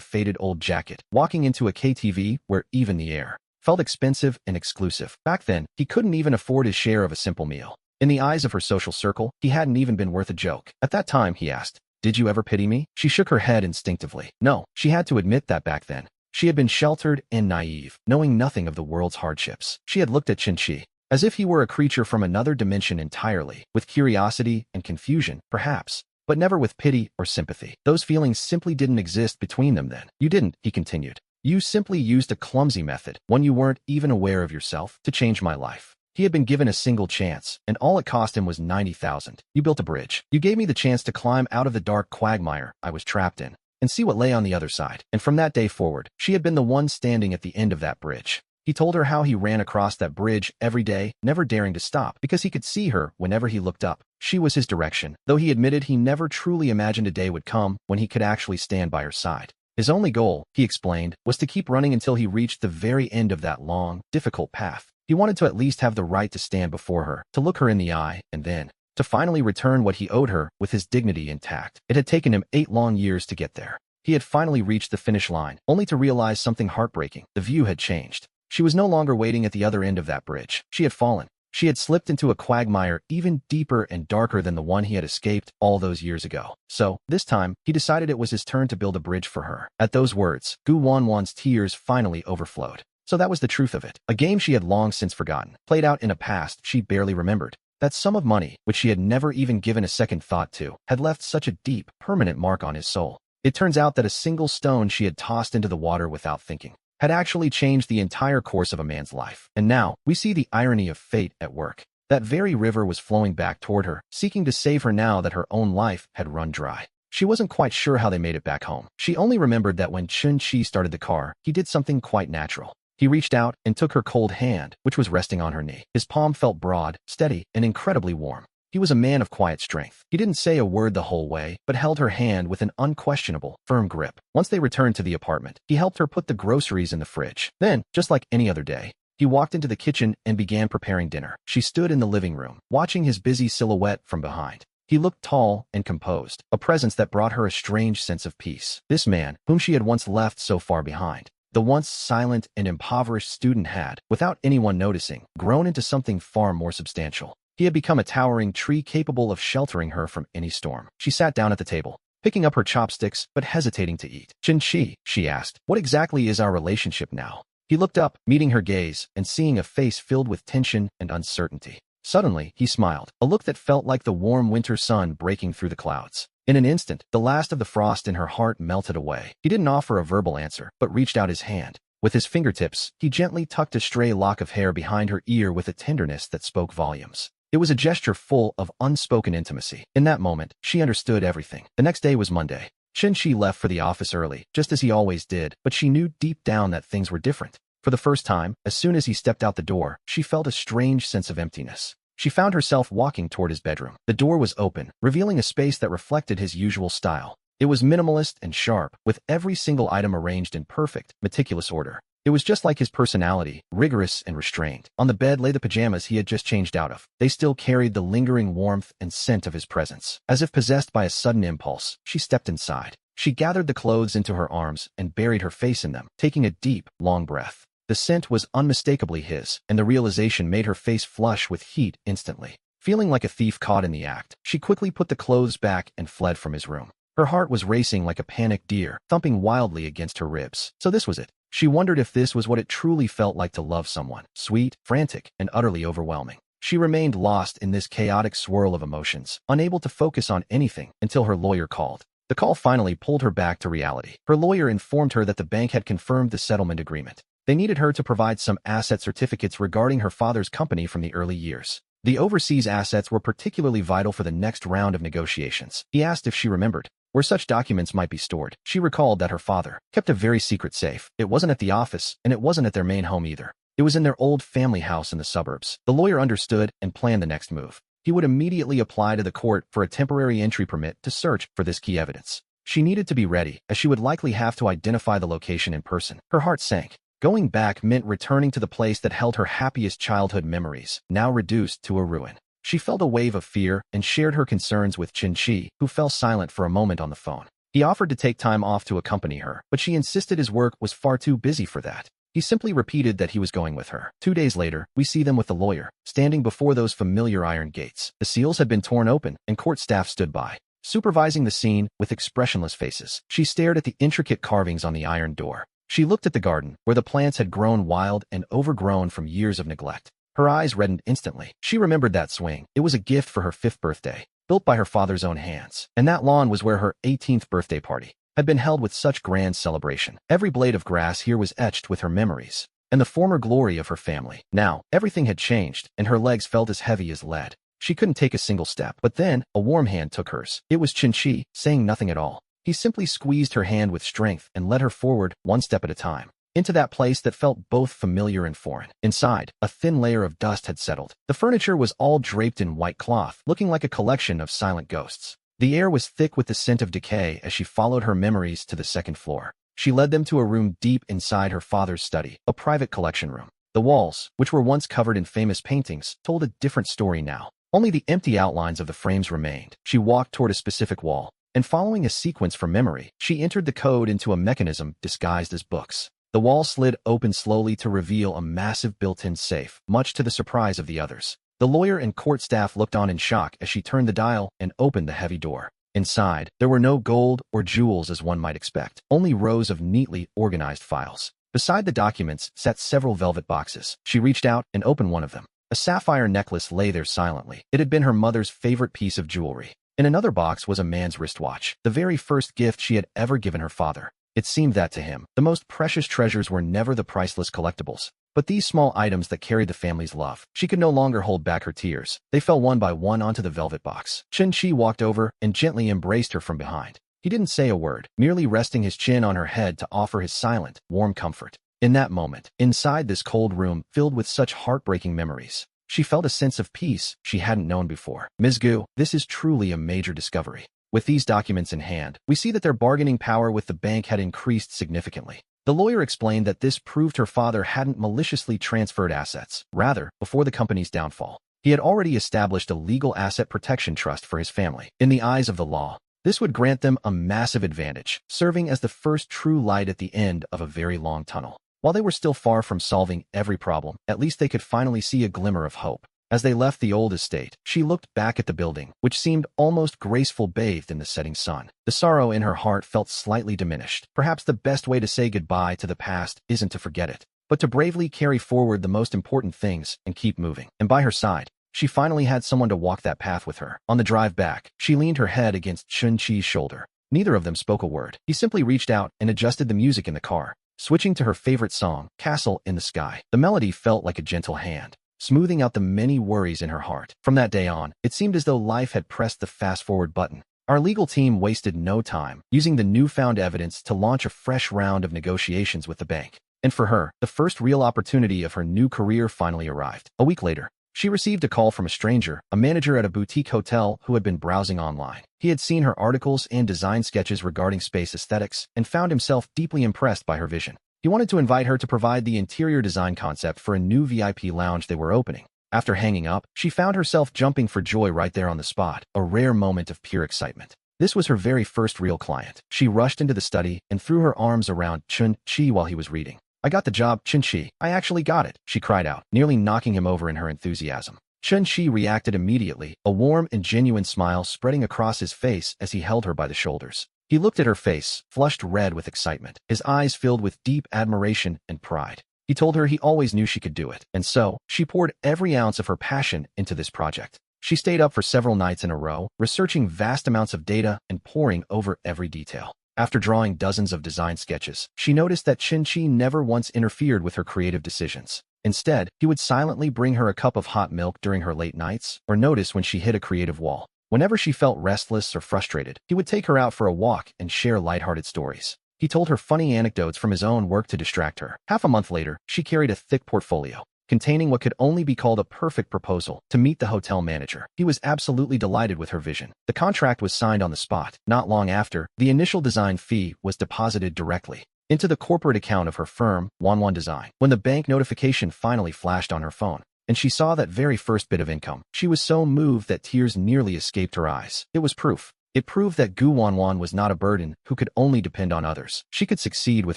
Speaker 1: faded old jacket, walking into a KTV where even the air felt expensive and exclusive. Back then, he couldn't even afford his share of a simple meal. In the eyes of her social circle, he hadn't even been worth a joke. At that time, he asked, "Did you ever pity me?" She shook her head instinctively. No, she had to admit that back then. She had been sheltered and naive, knowing nothing of the world's hardships. She had looked at Qinshi as if he were a creature from another dimension entirely, with curiosity and confusion, perhaps, but never with pity or sympathy. Those feelings simply didn't exist between them then. You didn't, he continued. You simply used a clumsy method, one you weren't even aware of yourself, to change my life. He had been given a single chance, and all it cost him was 90,000. You built a bridge. You gave me the chance to climb out of the dark quagmire I was trapped in, and see what lay on the other side. And from that day forward, she had been the one standing at the end of that bridge. He told her how he ran across that bridge every day, never daring to stop, because he could see her whenever he looked up. She was his direction, though he admitted he never truly imagined a day would come when he could actually stand by her side. His only goal, he explained, was to keep running until he reached the very end of that long, difficult path. He wanted to at least have the right to stand before her, to look her in the eye, and then to finally return what he owed her with his dignity intact. It had taken him 8 long years to get there. He had finally reached the finish line, only to realize something heartbreaking. The view had changed. She was no longer waiting at the other end of that bridge. She had fallen. She had slipped into a quagmire even deeper and darker than the one he had escaped all those years ago. So, this time, he decided it was his turn to build a bridge for her. At those words, Gu Wanwan's tears finally overflowed. So that was the truth of it. A game she had long since forgotten, played out in a past she barely remembered. That sum of money, which she had never even given a second thought to, had left such a deep, permanent mark on his soul. It turns out that a single stone she had tossed into the water without thinking had actually changed the entire course of a man's life. And now, we see the irony of fate at work. That very river was flowing back toward her, seeking to save her now that her own life had run dry. She wasn't quite sure how they made it back home. She only remembered that when Chun-Chi started the car, he did something quite natural. He reached out and took her cold hand, which was resting on her knee. His palm felt broad, steady, and incredibly warm. He was a man of quiet strength. He didn't say a word the whole way, but held her hand with an unquestionable, firm grip. Once they returned to the apartment, he helped her put the groceries in the fridge. Then, just like any other day, he walked into the kitchen and began preparing dinner. She stood in the living room, watching his busy silhouette from behind. He looked tall and composed, a presence that brought her a strange sense of peace. This man, whom she had once left so far behind, the once silent and impoverished student had, without anyone noticing, grown into something far more substantial. He had become a towering tree capable of sheltering her from any storm. She sat down at the table, picking up her chopsticks but hesitating to eat. Chun-Chi, she asked, what exactly is our relationship now? He looked up, meeting her gaze, and seeing a face filled with tension and uncertainty. Suddenly, he smiled, a look that felt like the warm winter sun breaking through the clouds. In an instant, the last of the frost in her heart melted away. He didn't offer a verbal answer, but reached out his hand. With his fingertips, he gently tucked a stray lock of hair behind her ear with a tenderness that spoke volumes. It was a gesture full of unspoken intimacy. In that moment, she understood everything. The next day was Monday. Chun-Chi left for the office early, just as he always did, but she knew deep down that things were different. For the first time, as soon as he stepped out the door, she felt a strange sense of emptiness. She found herself walking toward his bedroom. The door was open, revealing a space that reflected his usual style. It was minimalist and sharp, with every single item arranged in perfect, meticulous order. It was just like his personality, rigorous and restrained. On the bed lay the pajamas he had just changed out of. They still carried the lingering warmth and scent of his presence. As if possessed by a sudden impulse, she stepped inside. She gathered the clothes into her arms and buried her face in them, taking a deep, long breath. The scent was unmistakably his, and the realization made her face flush with heat instantly. Feeling like a thief caught in the act, she quickly put the clothes back and fled from his room. Her heart was racing like a panicked deer, thumping wildly against her ribs. So this was it. She wondered if this was what it truly felt like to love someone, sweet, frantic, and utterly overwhelming. She remained lost in this chaotic swirl of emotions, unable to focus on anything until her lawyer called. The call finally pulled her back to reality. Her lawyer informed her that the bank had confirmed the settlement agreement. They needed her to provide some asset certificates regarding her father's company from the early years. The overseas assets were particularly vital for the next round of negotiations. He asked if she remembered where such documents might be stored. She recalled that her father kept a very secret safe. It wasn't at the office, and it wasn't at their main home either. It was in their old family house in the suburbs. The lawyer understood and planned the next move. He would immediately apply to the court for a temporary entry permit to search for this key evidence. She needed to be ready, as she would likely have to identify the location in person. Her heart sank. Going back meant returning to the place that held her happiest childhood memories, now reduced to a ruin. She felt a wave of fear and shared her concerns with Chun-Chi, who fell silent for a moment on the phone. He offered to take time off to accompany her, but she insisted his work was far too busy for that. He simply repeated that he was going with her. 2 days later, we see them with the lawyer, standing before those familiar iron gates. The seals had been torn open, and court staff stood by, supervising the scene with expressionless faces. She stared at the intricate carvings on the iron door. She looked at the garden, where the plants had grown wild and overgrown from years of neglect. Her eyes reddened instantly. She remembered that swing. It was a gift for her 5th birthday, built by her father's own hands. And that lawn was where her 18th birthday party had been held with such grand celebration. Every blade of grass here was etched with her memories and the former glory of her family. Now, everything had changed, and her legs felt as heavy as lead. She couldn't take a single step. But then, a warm hand took hers. It was Chun-Chi, saying nothing at all. He simply squeezed her hand with strength and led her forward, one step at a time, into that place that felt both familiar and foreign. Inside, a thin layer of dust had settled. The furniture was all draped in white cloth, looking like a collection of silent ghosts. The air was thick with the scent of decay as she followed her memories to the 2nd floor. She led them to a room deep inside her father's study, a private collection room. The walls, which were once covered in famous paintings, told a different story now. Only the empty outlines of the frames remained. She walked toward a specific wall, and following a sequence from memory, she entered the code into a mechanism disguised as books. The wall slid open slowly to reveal a massive built-in safe, much to the surprise of the others. The lawyer and court staff looked on in shock as she turned the dial and opened the heavy door. Inside, there were no gold or jewels as one might expect, only rows of neatly organized files. Beside the documents sat several velvet boxes. She reached out and opened one of them. A sapphire necklace lay there silently. It had been her mother's favorite piece of jewelry. In another box was a man's wristwatch, the very first gift she had ever given her father. It seemed that to him, the most precious treasures were never the priceless collectibles, but these small items that carried the family's love. She could no longer hold back her tears. They fell one by one onto the velvet box. Chun-Chi walked over and gently embraced her from behind. He didn't say a word, merely resting his chin on her head to offer his silent, warm comfort. In that moment, inside this cold room filled with such heartbreaking memories, she felt a sense of peace she hadn't known before. Ms. Gu, this is truly a major discovery. With these documents in hand, we see that their bargaining power with the bank had increased significantly. The lawyer explained that this proved her father hadn't maliciously transferred assets. Rather, before the company's downfall, he had already established a legal asset protection trust for his family. In the eyes of the law, this would grant them a massive advantage, serving as the first true light at the end of a very long tunnel. While they were still far from solving every problem, at least they could finally see a glimmer of hope. As they left the old estate, she looked back at the building, which seemed almost graceful bathed in the setting sun. The sorrow in her heart felt slightly diminished. Perhaps the best way to say goodbye to the past isn't to forget it, but to bravely carry forward the most important things and keep moving. And by her side, she finally had someone to walk that path with her. On the drive back, she leaned her head against Chun-Chi's shoulder. Neither of them spoke a word. He simply reached out and adjusted the music in the car, switching to her favorite song, Castle in the Sky. The melody felt like a gentle hand, smoothing out the many worries in her heart. From that day on, it seemed as though life had pressed the fast-forward button. Our legal team wasted no time, using the newfound evidence to launch a fresh round of negotiations with the bank. And for her, the first real opportunity of her new career finally arrived. A week later, she received a call from a stranger, a manager at a boutique hotel who had been browsing online. He had seen her articles and design sketches regarding space aesthetics and found himself deeply impressed by her vision. He wanted to invite her to provide the interior design concept for a new VIP lounge they were opening. After hanging up, she found herself jumping for joy right there on the spot, a rare moment of pure excitement. This was her very first real client. She rushed into the study and threw her arms around Chun-Chi while he was reading. "I got the job, Chun-Chi. I actually got it," she cried out, nearly knocking him over in her enthusiasm. Chun-Chi reacted immediately, a warm and genuine smile spreading across his face as he held her by the shoulders. He looked at her face, flushed red with excitement, his eyes filled with deep admiration and pride. He told her he always knew she could do it, and so, she poured every ounce of her passion into this project. She stayed up for several nights in a row, researching vast amounts of data and poring over every detail. After drawing dozens of design sketches, she noticed that Chun-Chi never once interfered with her creative decisions. Instead, he would silently bring her a cup of hot milk during her late nights, or notice when she hit a creative wall. Whenever she felt restless or frustrated, he would take her out for a walk and share lighthearted stories. He told her funny anecdotes from his own work to distract her. Half a month later, she carried a thick portfolio, containing what could only be called a perfect proposal, to meet the hotel manager. He was absolutely delighted with her vision. The contract was signed on the spot. Not long after, the initial design fee was deposited directly into the corporate account of her firm, Wanwan Design. When the bank notification finally flashed on her phone, and she saw that very first bit of income, she was so moved that tears nearly escaped her eyes. It was proof. It proved that Gu Wanwan was not a burden who could only depend on others. She could succeed with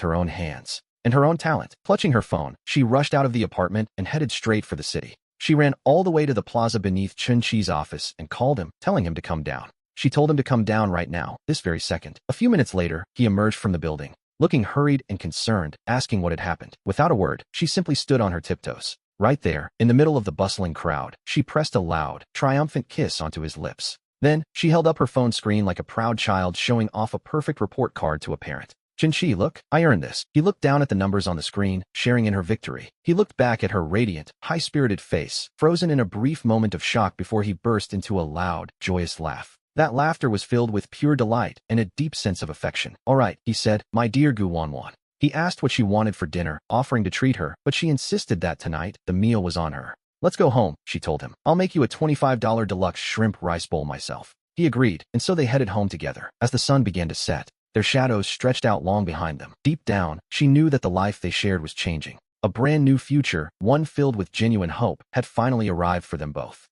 Speaker 1: her own hands and her own talent. Clutching her phone, she rushed out of the apartment and headed straight for the city. She ran all the way to the plaza beneath Chun-Chi's office and called him, telling him to come down. She told him to come down right now, this very second. A few minutes later, he emerged from the building, looking hurried and concerned, asking what had happened. Without a word, she simply stood on her tiptoes. Right there, in the middle of the bustling crowd, she pressed a loud, triumphant kiss onto his lips. Then, she held up her phone screen like a proud child showing off a perfect report card to a parent. "Chun-Chi, look, I earned this." He looked down at the numbers on the screen, sharing in her victory. He looked back at her radiant, high-spirited face, frozen in a brief moment of shock before he burst into a loud, joyous laugh. That laughter was filled with pure delight and a deep sense of affection. "All right," he said, "my dear Gu Wanwan." He asked what she wanted for dinner, offering to treat her, but she insisted that tonight, the meal was on her. "Let's go home," she told him. "I'll make you a $25 deluxe shrimp rice bowl myself." He agreed, and so they headed home together. As the sun began to set, their shadows stretched out long behind them. Deep down, she knew that the life they shared was changing. A brand new future, one filled with genuine hope, had finally arrived for them both.